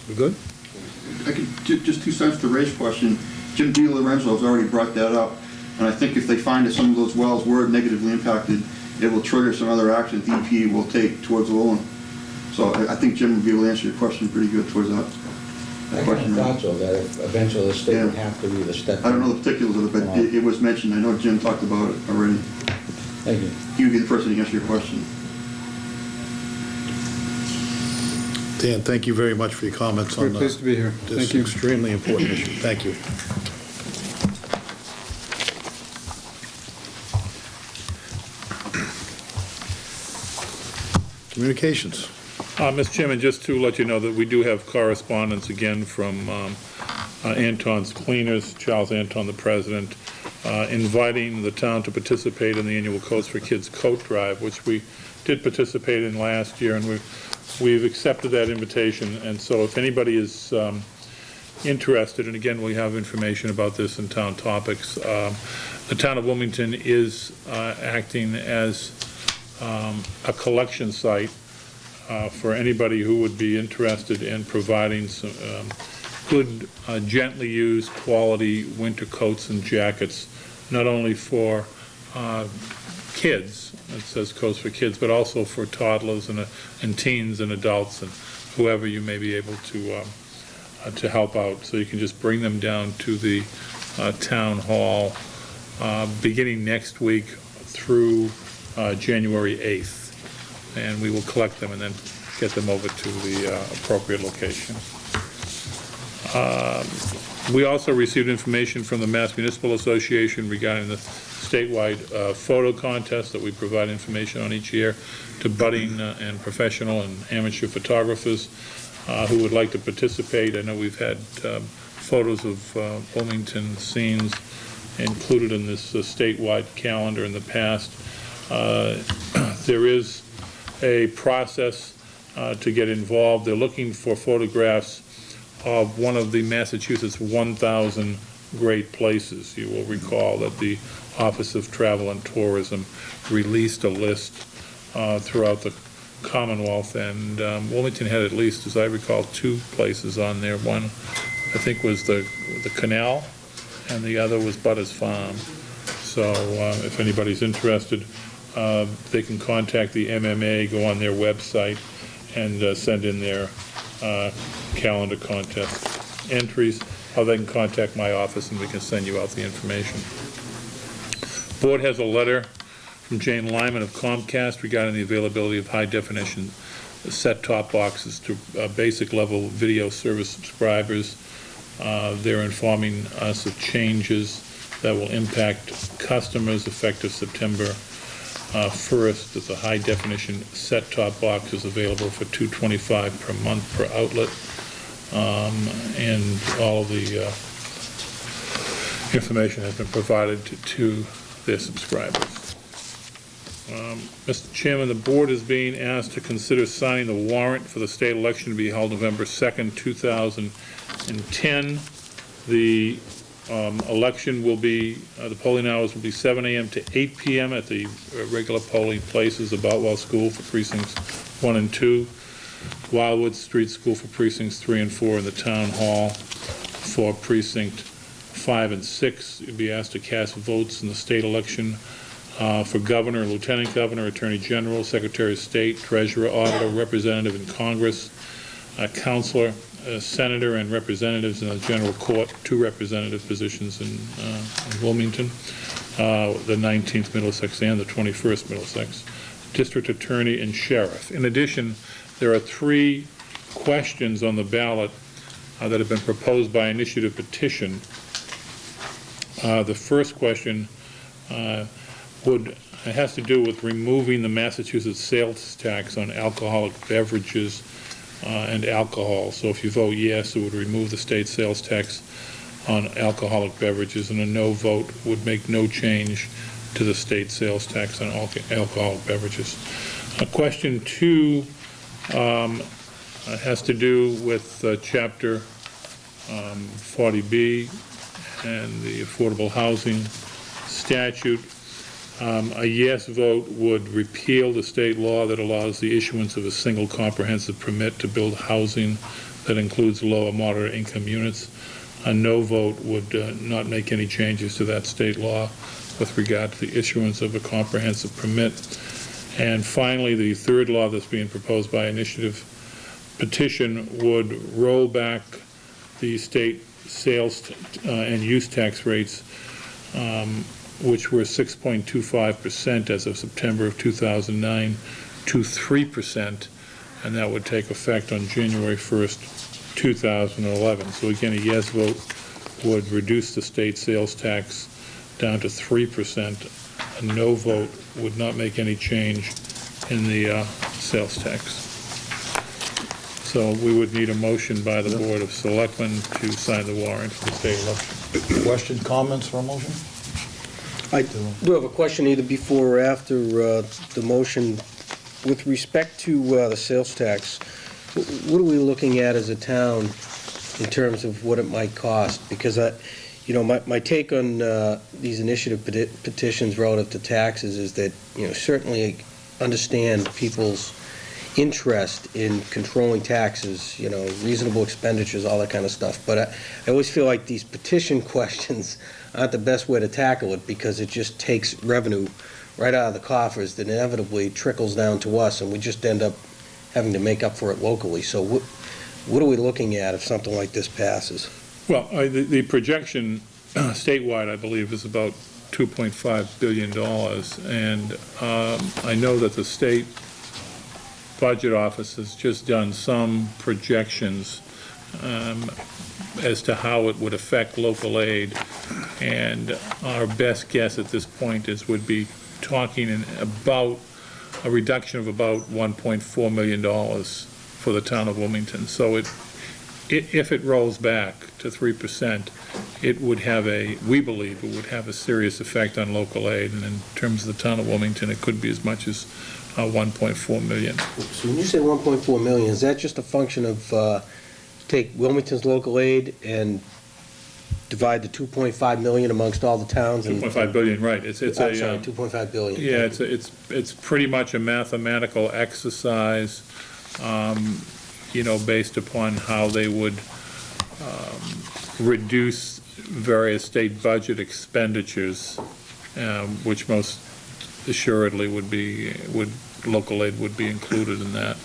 We good? I could, just 2 cents to Ray's question. Jim DiLorenzo has already brought that up, and I think if they find that some of those wells were negatively impacted, it will trigger some other actions the EPA will take towards Lowland. So I think Jim will be able to answer your question pretty good towards that. I kind of thought so, that eventually the state would have to either step in. I don't know the particulars of it, but it was mentioned. I know Jim talked about it already. Thank you. He would be the person to answer your question. Dan, thank you very much for your comments Very on pleased to be here. this Thank you. extremely important issue. Thank you. Communications. Mr. Chairman, just to let you know that we do have correspondence again from Anton's Cleaners, Charles Anton, the president, inviting the town to participate in the annual Coats for Kids coat drive, which we did participate in last year, and we've accepted that invitation. And so if anybody is interested, and again, we have information about this in Town Topics, the town of Wilmington is acting as a collection site for anybody who would be interested in providing some good, gently used, quality winter coats and jackets, not only for kids, it says coats for kids, but also for toddlers and teens and adults and whoever you may be able to help out. So you can just bring them down to the town hall beginning next week through January 8th. And we will collect them and then get them over to the appropriate location. We also received information from the Mass Municipal Association regarding the statewide photo contest that we provide information on each year to budding and professional and amateur photographers who would like to participate. I know we've had photos of Wilmington scenes included in this statewide calendar in the past. There is a process to get involved. They're looking for photographs of one of the Massachusetts 1,000 great places. You will recall that the Office of Travel and Tourism released a list throughout the Commonwealth, and Wilmington had, at least as I recall, 2 places on there. One, I think, was the canal, and the other was Butter's Farm. So if anybody's interested, they can contact the MMA, go on their website, and send in their calendar contest entries, or they can contact my office and we can send you out the information. Board has a letter from Jane Lyman of Comcast regarding the availability of high-definition set-top boxes to basic level video service subscribers. They're informing us of changes that will impact customers effective September 1st. That the high-definition set-top box is available for $225 per month per outlet, and all of the information has been provided to their subscribers. Mr. Chairman, the board is being asked to consider signing the warrant for the state election to be held November 2nd, 2010. The election will be, the polling hours will be 7 a.m. to 8 p.m. at the regular polling places, Boutwell School for precincts 1 and 2, Wildwood Street School for precincts 3 and 4, and the Town Hall for precinct 5 and 6. You'll be asked to cast votes in the state election for governor, lieutenant governor, attorney general, secretary of state, treasurer, auditor, representative in Congress, counselor, senator, and representatives in the general court, 2 representative positions in Wilmington, the 19th Middlesex and the 21st Middlesex, district attorney, and sheriff. In addition, there are 3 questions on the ballot that have been proposed by initiative petition. The first question has to do with removing the Massachusetts sales tax on alcoholic beverages and alcohol. So if you vote yes, it would remove the state sales tax on alcoholic beverages, and a no vote would make no change to the state sales tax on alcoholic beverages. Question 2 has to do with Chapter 40B and the affordable housing statute. A yes vote would repeal the state law that allows the issuance of a single comprehensive permit to build housing that includes low or moderate income units. A no vote would not make any changes to that state law with regard to the issuance of a comprehensive permit. And finally, the third law that's being proposed by initiative petition would roll back the state sales and use tax rates, which were 6.25% as of September of 2009, to 3%, and that would take effect on January 1st, 2011. So again, a yes vote would reduce the state sales tax down to 3%. A no vote would not make any change in the sales tax. So we would need a motion by the Board of Selectmen to sign the warrant for the state election. Question, comments, or a motion? I do have a question either before or after the motion. With respect to the sales tax, what are we looking at as a town in terms of what it might cost? Because my take on these initiative petitions relative to taxes is that, certainly understand people's interest in controlling taxes, reasonable expenditures, all that kind of stuff. But I always feel like these petition questions aren't the best way to tackle it, because it just takes revenue right out of the coffers that inevitably trickles down to us, and we just end up having to make up for it locally. So what are we looking at if something like this passes? Well, the projection statewide, I believe, is about $2.5 billion, and I know that the state budget office has just done some projections as to how it would affect local aid, and our best guess at this point would be talking about a reduction of about $1.4 million for the town of Wilmington. So if it rolls back to 3%, it would have we believe it would have a serious effect on local aid, and in terms of the town of Wilmington, it could be as much as 1.4 million. So when you say 1.4 million, is that just a function of take Wilmington's local aid and divide the 2.5 million amongst all the towns? 2.5 billion, right? It's 2.5 billion. Yeah, it's pretty much a mathematical exercise, based upon how they would reduce various state budget expenditures, which most assuredly local aid would be included in that.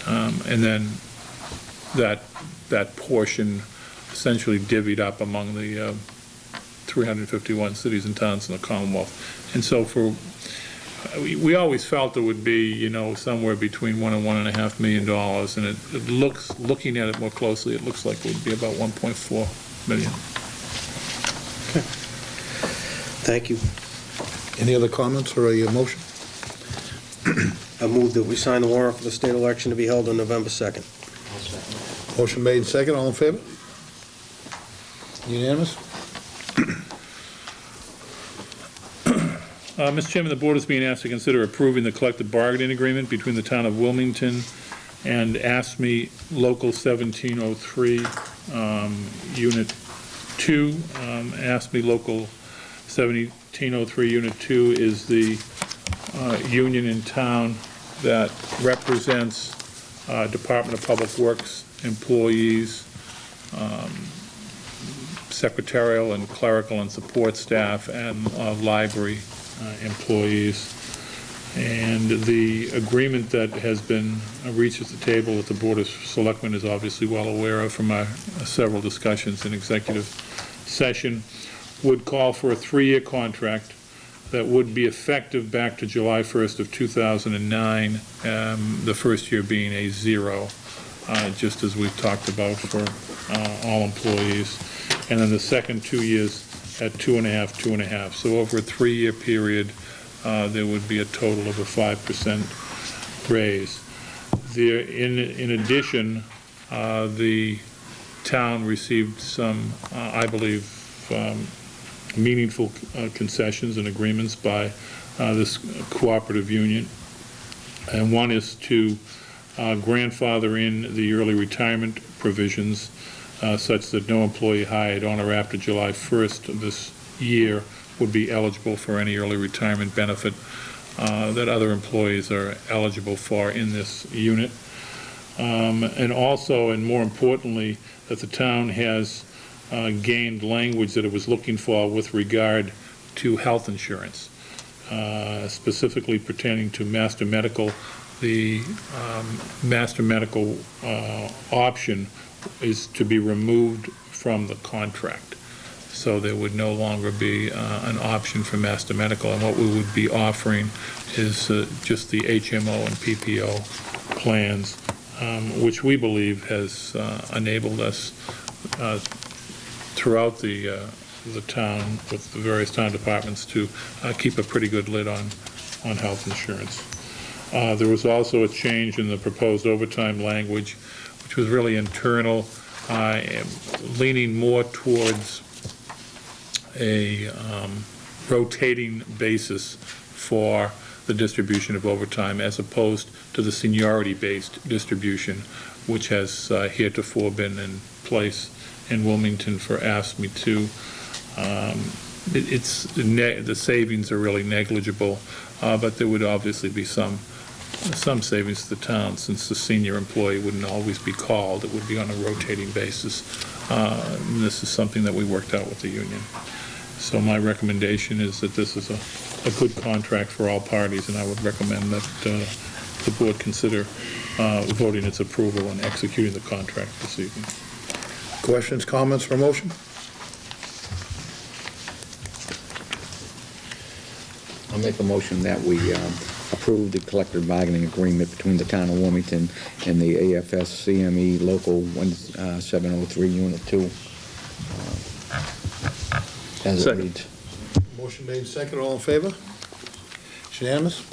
And then that portion essentially divvied up among the 351 cities and towns in the Commonwealth. And so we always felt it would be, somewhere between $1 and $1.5 million, and it looks, looking at it more closely, it looks like it would be about 1.4 million. Okay. Thank you. Any other comments or a motion? I move that we sign the warrant for the state election to be held on November 2nd. Motion made and second. All in favor? Unanimous? Mr. Chairman, the board is being asked to consider approving the collective bargaining agreement between the town of Wilmington and ASME Local 1703, Unit 2. ASME Local 1703, Unit 2 is the union in town that represents Department of Public Works employees, secretarial and clerical and support staff, and library employees. And the agreement that has been reached at the table that the Board of Selectmen is obviously well aware of from our several discussions in executive session would call for a 3-year contract that would be effective back to July 1st of 2009, the first year being a 0, just as we've talked about for all employees. And then the second 2 years at 2.5, 2.5. So over a 3-year period, there would be a total of a 5% raise. There, in addition, the town received some, I believe, meaningful concessions and agreements by this cooperative union. And one is to grandfather in the early retirement provisions such that no employee hired on or after July 1st of this year would be eligible for any early retirement benefit that other employees are eligible for in this unit. And also, and more importantly, that the town has gained language that it was looking for with regard to health insurance, specifically pertaining to Master Medical. The Master Medical option is to be removed from the contract. So there would no longer be an option for Master Medical, and what we would be offering is just the HMO and PPO plans, which we believe has enabled us throughout the town with the various town departments to keep a pretty good lid on health insurance. There was also a change in the proposed overtime language, which was really internal, leaning more towards a rotating basis for the distribution of overtime as opposed to the seniority-based distribution, which has heretofore been in place in Wilmington for AFSCME 2. The savings are really negligible, but there would obviously be some savings to the town since the senior employee wouldn't always be called. It would be on a rotating basis. And this is something that we worked out with the union. So my recommendation is that this is a good contract for all parties, and I would recommend that the board consider voting its approval and executing the contract this evening. Questions, comments, or motion? I'll make a motion that we approve the collective bargaining agreement between the town of Wilmington and the AFS-CME Local 1703 Unit 2. As it reads. Motion made, second, all in favor? It's unanimous?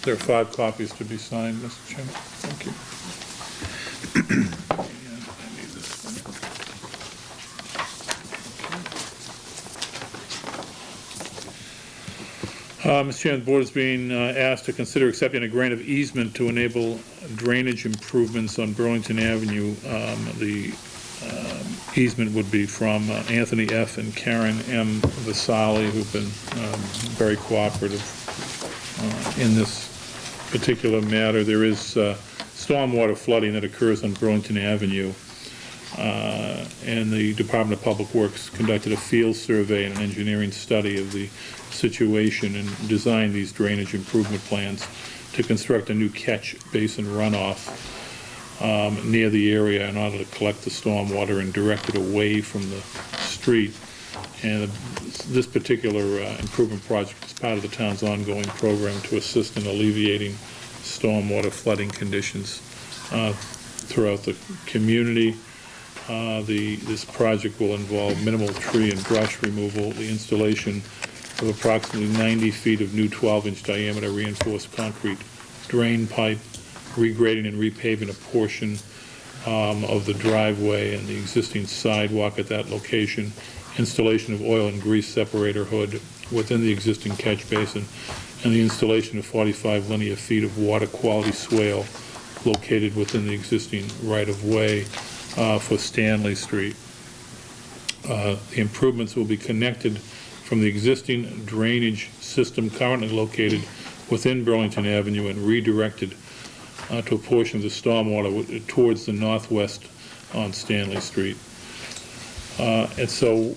There are 5 copies to be signed, Mr. Chairman. Thank you. Mr. Chairman, the board is being asked to consider accepting a grant of easement to enable drainage improvements on Burlington Avenue. The easement would be from Anthony F. and Karen M. Vasali, who've been very cooperative in this particular matter. There is stormwater flooding that occurs on Burlington Avenue, and the Department of Public Works conducted a field survey and an engineering study of the situation and designed these drainage improvement plans to construct a new catch basin runoff near the area in order to collect the stormwater and direct it away from the street. And this particular improvement project is part of the town's ongoing program to assist in alleviating stormwater flooding conditions throughout the community. This project will involve minimal tree and brush removal, the installation of approximately 90 feet of new 12-inch diameter reinforced concrete drain pipe, regrading and repaving a portion of the driveway and the existing sidewalk at that location, installation of oil and grease separator hood within the existing catch basin, and the installation of 45 linear feet of water quality swale located within the existing right-of-way for Stanley Street. The improvements will be connected from the existing drainage system currently located within Burlington Avenue and redirected to a portion of the stormwater towards the northwest on Stanley Street. And so,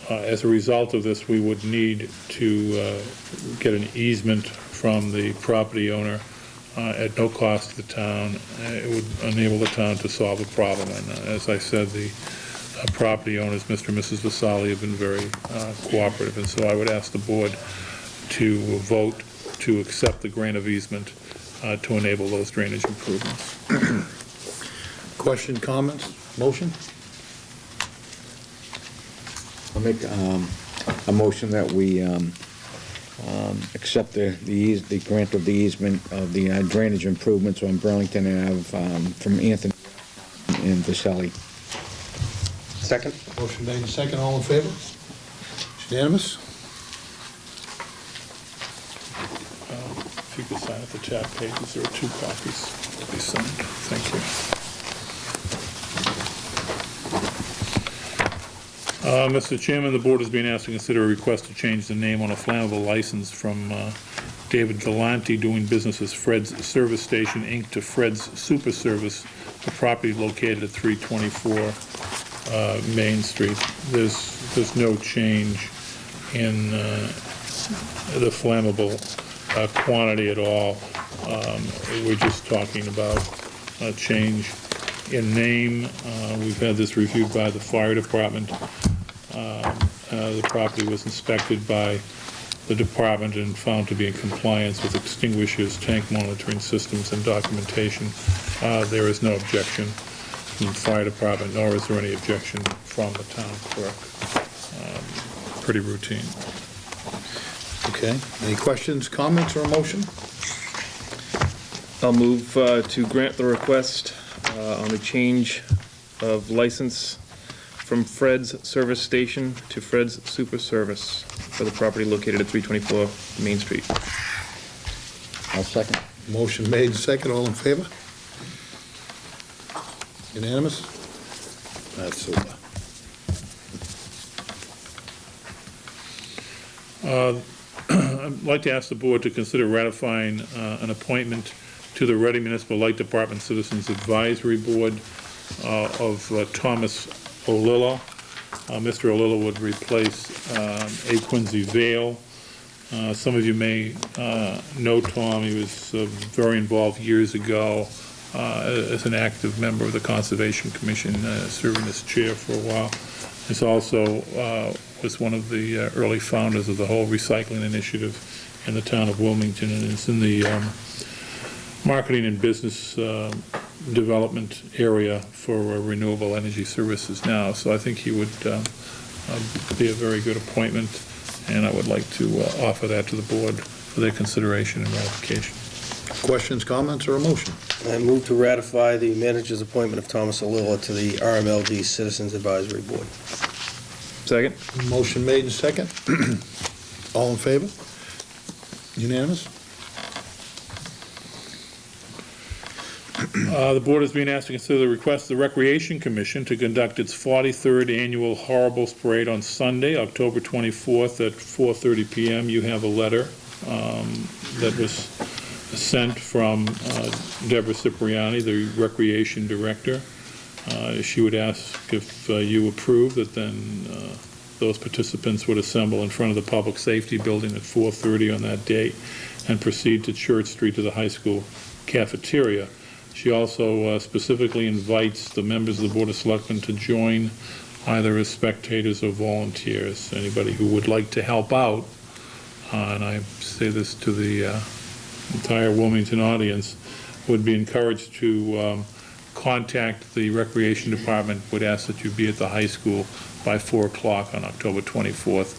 as a result of this, we would need to get an easement from the property owner at no cost to the town. It would enable the town to solve a problem. And as I said, the property owners, Mr. and Mrs. Vasali, have been very cooperative. And so I would ask the board to vote to accept the grant of easement to enable those drainage improvements. Question, comments, motion? I'll make a motion that we accept the grant of the easement of the drainage improvements on Burlington Ave from Anthony and Vasali. Second? Motion made, second, all in favor? Unanimous? If you could sign at the chat pages, there are 2 copies to be signed. Thank you. Mr. Chairman, the board is being asked to consider a request to change the name on a flammable license from David Galante, doing business as Fred's Service Station, Inc., to Fred's Super Service, a property located at 324 Main Street. There's no change in the flammable quantity at all. We're just talking about a change in name. We've had this reviewed by the fire department. The property was inspected by the department and found to be in compliance with extinguishers, tank monitoring systems, and documentation. There is no objection from the fire department, nor is there any objection from the town clerk. Pretty routine. Okay. Any questions, comments, or a motion? I'll move to grant the request on the change of license from Fred's Service Station to Fred's Super Service for the property located at 324 Main Street. I'll second. Motion made, second, all in favor? Unanimous? That's super. I'd like to ask the board to consider ratifying an appointment to the Reading Municipal Light Department Citizens Advisory Board of Thomas O'Lilla. Mr. O'Lilla would replace A. Quincy Vale. Some of you may know Tom. He was very involved years ago as an active member of the Conservation Commission, serving as chair for a while. He's also was one of the early founders of the whole recycling initiative in the town of Wilmington, and is in the marketing and business development area for renewable energy services now. So I think he would be a very good appointment, and I would like to offer that to the board for their consideration and ratification. Questions, comments, or a motion? I move to ratify the manager's appointment of Thomas O'Lilla to the RMLD Citizens Advisory Board. Second? Motion made and second. All in favor? Unanimous? The board is being asked to consider the request of the Recreation Commission to conduct its 43rd annual Horribles Parade on Sunday, October 24th at 4:30 p.m. You have a letter that was sent from Deborah Cipriani, the Recreation Director. She would ask if you approve that then those participants would assemble in front of the Public Safety Building at 4:30 on that date and proceed to Church Street to the high school cafeteria. She also specifically invites the members of the Board of Selectmen to join either as spectators or volunteers. Anybody who would like to help out, and I say this to the entire Wilmington audience, would be encouraged to contact the Recreation Department. Would ask that you be at the high school by 4 o'clock on October 24th.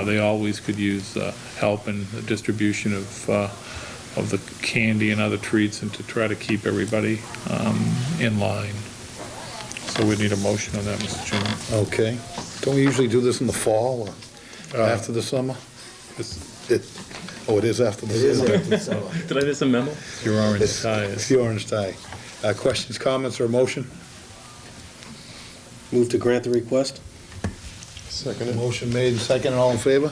They always could use help in the distribution of the candy and other treats, and to try to keep everybody in line. So we need a motion on that, Mr. Chairman. Okay. Don't we usually do this in the fall or after the summer? Oh, it is after the summer. Did I miss a memo? Your orange It's tie it's is. the orange tie. Questions, comments, or a motion? Move to grant the request. Second it. Motion made and second, all in favor?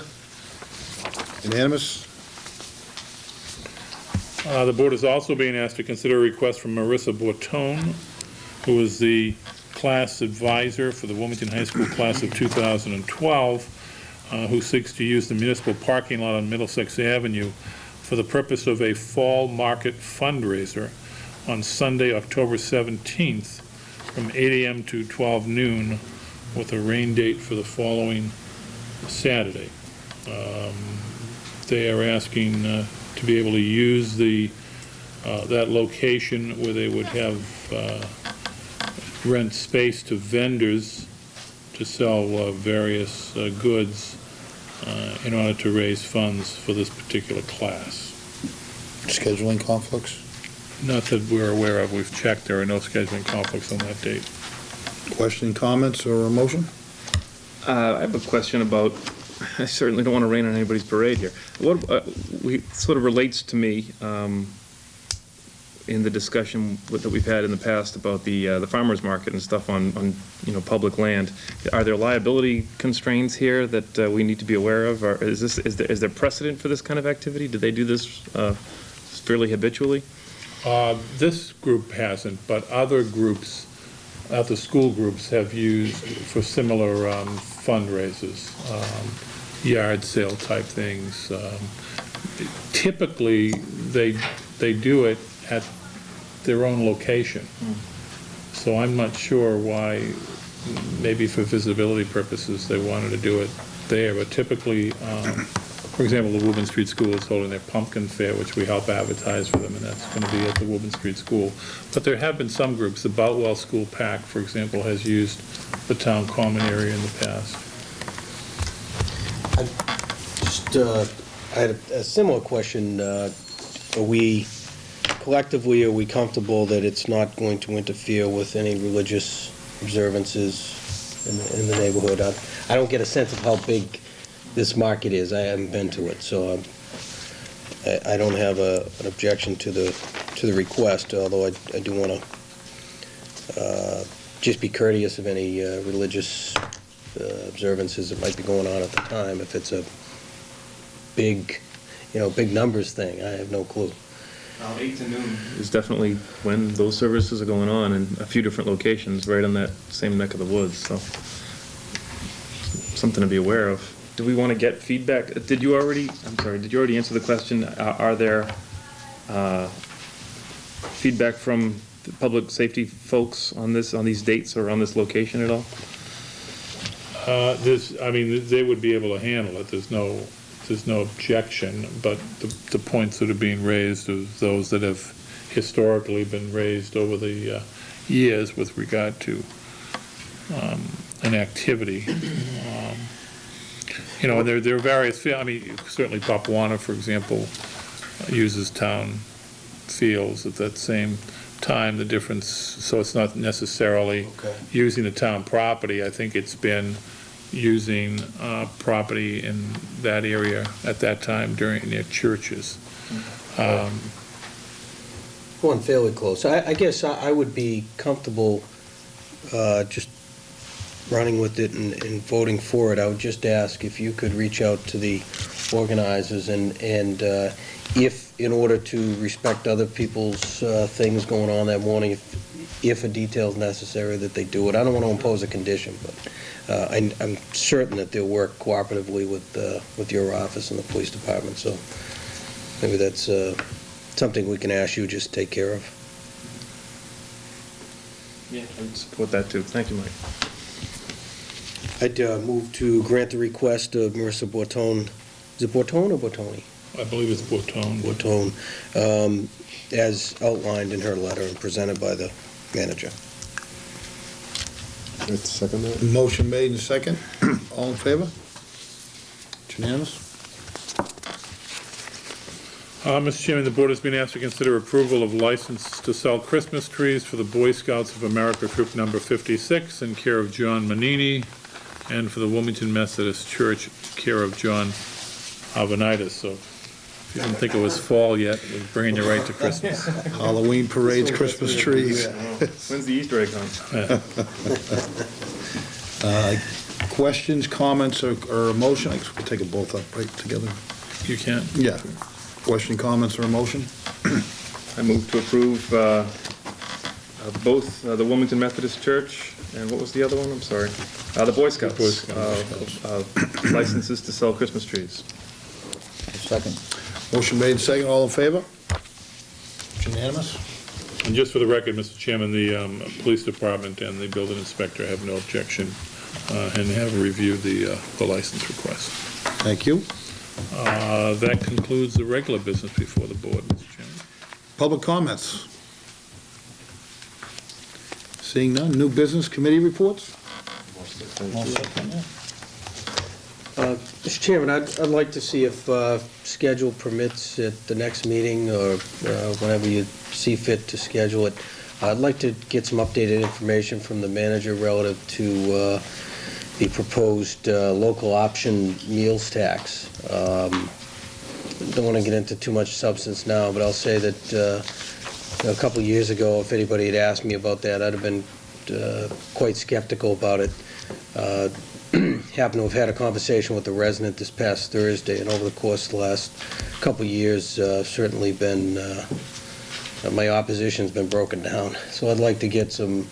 Unanimous? The board is also being asked to consider a request from Marissa Bortone, who is the class advisor for the Wilmington High School class of 2012, who seeks to use the municipal parking lot on Middlesex Avenue for the purpose of a fall market fundraiser on Sunday, October 17th, from 8 a.m. to 12 noon, with a rain date for the following Saturday. They are asking to be able to use that location where they would have rent space to vendors to sell various goods in order to raise funds for this particular class. Scheduling conflicts? Not that we're aware of. We've checked. There are no scheduling conflicts on that date. Question, comments, or a motion? I have a question about I certainly don't want to rain on anybody's parade here. What sort of relates to me in the discussion that we've had in the past about the farmers market and stuff on public land. Are there liability constraints here that we need to be aware of? Or is there precedent for this kind of activity? Do they do this fairly habitually? This group hasn't, but other groups, other school groups have used for similar fundraisers, yard sale type things. Typically, they do it at their own location. So I'm not sure why, maybe for visibility purposes, they wanted to do it there, but typically, for example, the Woburn Street School is holding their pumpkin fair, which we help advertise for them, and that's going to be at the Woburn Street School. But there have been some groups, the Boutwell School PAC, for example, has used the town common area in the past. I had a similar question. Are we comfortable that it's not going to interfere with any religious observances in the neighborhood? I don't get a sense of how big this market is. I haven't been to it, so I don't have an objection to the request, although I do want to just be courteous of any religious observances that might be going on at the time. If it's a big numbers thing, I have no clue. 8 to noon is definitely when those services are going on in a few different locations, right on that same neck of the woods, so something to be aware of. Do we want to get feedback? Did you already answer the question? Are there feedback from the public safety folks on these dates or on this location at all? They would be able to handle it. There's no objection, but the points that are being raised are those that have historically been raised over the years with regard to an activity. There are various, certainly Papuana, for example, uses town fields at that same time. The difference, so it's not necessarily using the town property. I think it's been using property in that area at that time during their churches. Going fairly close. I guess I would be comfortable just running with it and voting for it. I would just ask if you could reach out to the organizers and if, in order to respect other people's things going on that morning, if a detail is necessary, that they do it. I don't want to impose a condition, but I'm certain that they'll work cooperatively with your office and the police department, so maybe that's something we can ask you just take care of. Yeah, I'd support that too. Thank you, Mike. I'd move to grant the request of Marissa Bortone. Is it Bortone or Bortoni? I believe it's Bortone. Bortone, as outlined in her letter and presented by the manager. Let's second that. Motion made and second. All in favor? It's unanimous. Mr. Chairman, the board has been asked to consider approval of license to sell Christmas trees for the Boy Scouts of America Troop Number 56 in care of John Manini, and for the Wilmington Methodist Church care of John Avanitis. So if you didn't think it was fall yet, we're bringing you right to Christmas. Halloween parades, Christmas trees. When's the Easter egg hunt? Questions, comments, or a motion? I guess we can take them both up right together. You can? Yeah. Question, comments, or a motion? I move to approve both the Wilmington Methodist Church and what was the other one? I'm sorry. The Boy Scouts. Boy Scouts. Licenses to sell Christmas trees. Second. Motion made and second. All in favor? It's unanimous. And just for the record, Mr. Chairman, the police department and the building inspector have no objection and have reviewed the license request. Thank you. That concludes the regular business before the board, Mr. Chairman. Public comments? Seeing none. New business committee reports? Mr. Chairman, I'd like to see if schedule permits at the next meeting or whenever you see fit to schedule it. I'd like to get some updated information from the manager relative to the proposed local option meals tax. Don't want to get into too much substance now, but I'll say that a couple of years ago, if anybody had asked me about that, I'd have been quite skeptical about it. Happened to have had a conversation with a resident this past Thursday, and over the course of the last couple of years, certainly been, my opposition's been broken down. So I'd like to get some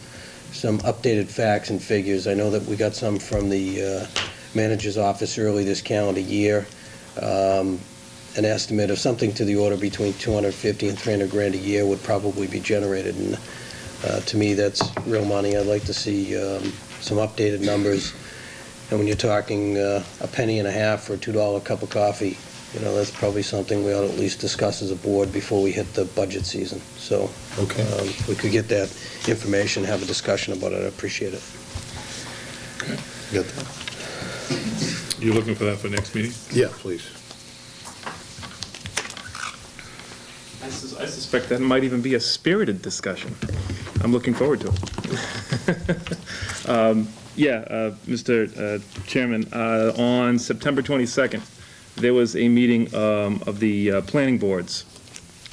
updated facts and figures. I know that we got some from the manager's office early this calendar year. An estimate of something to the order between 250 and 300 grand a year would probably be generated, and to me that's real money. I'd like to see some updated numbers, and when you're talking a penny and a half for a $2 cup of coffee, you know, that's probably something we ought to at least discuss as a board before we hit the budget season. So Okay. if we could get that information, have a discussion about it, I'd appreciate it. Got that? You looking for that for next meeting? Yeah, please. I suspect that might even be a spirited discussion. I'm looking forward to it. Mr. Chairman, on September 22nd, there was a meeting of the planning boards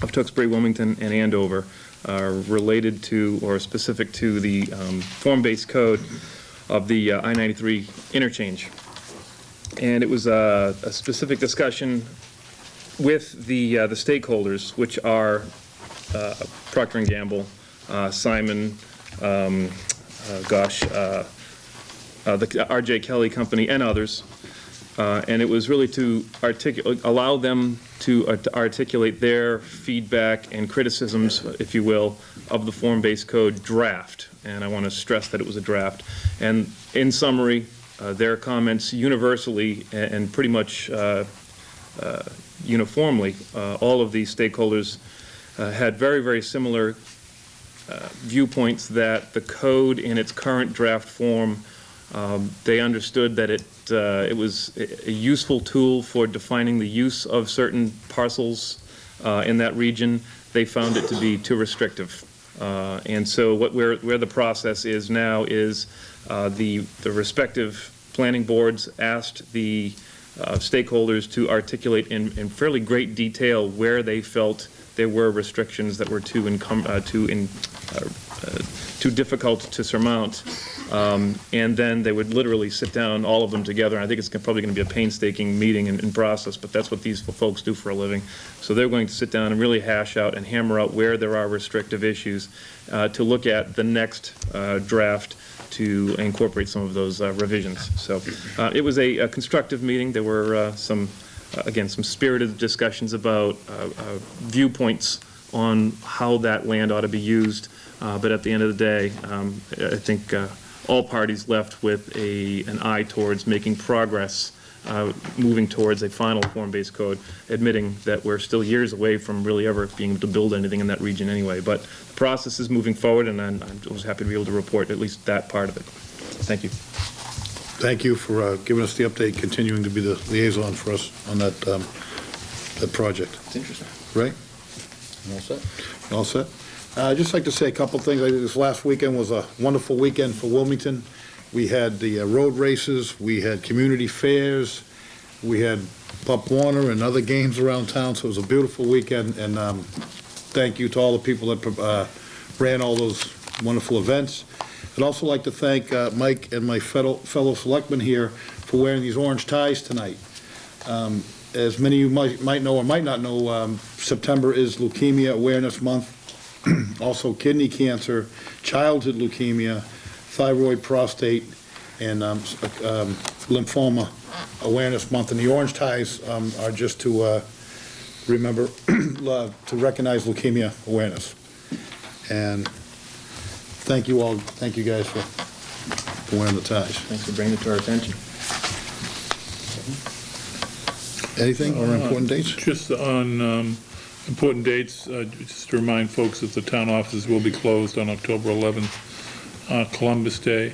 of Tewksbury, Wilmington, and Andover related to or specific to the form-based code of the I-93 interchange. And it was a specific discussion with the stakeholders, which are Procter & Gamble, Simon, the R.J. Kelly Company, and others. And it was really to allow them to articulate their feedback and criticisms, if you will, of the form-based code draft. And I want to stress that it was a draft. And in summary, their comments universally and pretty much uniformly, all of these stakeholders had very, very similar viewpoints that the code in its current draft form, they understood that it was a useful tool for defining the use of certain parcels in that region. They found it to be too restrictive. And so where the process is now is the respective planning boards asked the stakeholders to articulate in fairly great detail where they felt there were restrictions that were too difficult to surmount, and then they would literally sit down, all of them together. And I think it's probably going to be a painstaking meeting and process, but that's what these folks do for a living. So they're going to sit down and really hash out and hammer out where there are restrictive issues to look at the next draft to incorporate some of those revisions. So it was a constructive meeting. There were some spirited discussions about viewpoints on how that land ought to be used. But at the end of the day, I think all parties left with an eye towards making progress, moving towards a final form-based code, admitting that we're still years away from really ever being able to build anything in that region anyway. But the process is moving forward, and I was happy to be able to report at least that part of it. Thank you. Thank you for giving us the update, continuing to be the liaison for us on that project. It's interesting. Right? All set? All set? I'd just like to say a couple things. I think this last weekend was a wonderful weekend for Wilmington. We had the road races, we had community fairs, we had Pop Warner and other games around town, so it was a beautiful weekend, and thank you to all the people that ran all those wonderful events. I'd also like to thank Mike and my fellow selectmen here for wearing these orange ties tonight. As many of you might know or might not know, September is Leukemia Awareness Month. Also kidney cancer, childhood leukemia, thyroid, prostate, and lymphoma Awareness Month. And the orange ties are just to remember, to recognize leukemia awareness. And thank you all, thank you guys for wearing the ties. Thanks for bringing it to our attention. Anything or important dates? Just on important dates, just to remind folks that the town offices will be closed on October 11th, Columbus Day.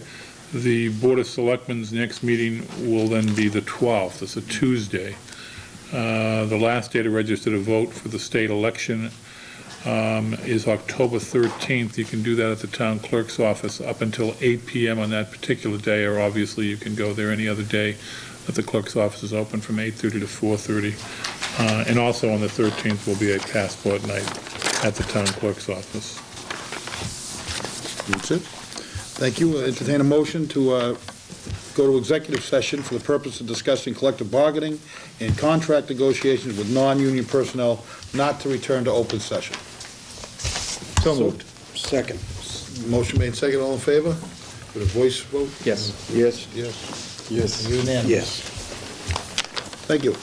The Board of Selectmen's next meeting will then be the 12th. It's a Tuesday. The last day to register to vote for the state election is October 13th. You can do that at the town clerk's office up until 8 p.m. on that particular day, or obviously you can go there any other day that the clerk's office is open from 8:30 to 4:30. And also on the 13th will be a passport night at the town clerk's office. That's it. Thank you. Entertain a motion to go to executive session for the purpose of discussing collective bargaining and contract negotiations with non-union personnel, not to return to open session. So moved. Second. Motion made second, all in favor? With a voice vote? Yes. Yes. Yes. Yes. Unanimous. Yes. Thank you.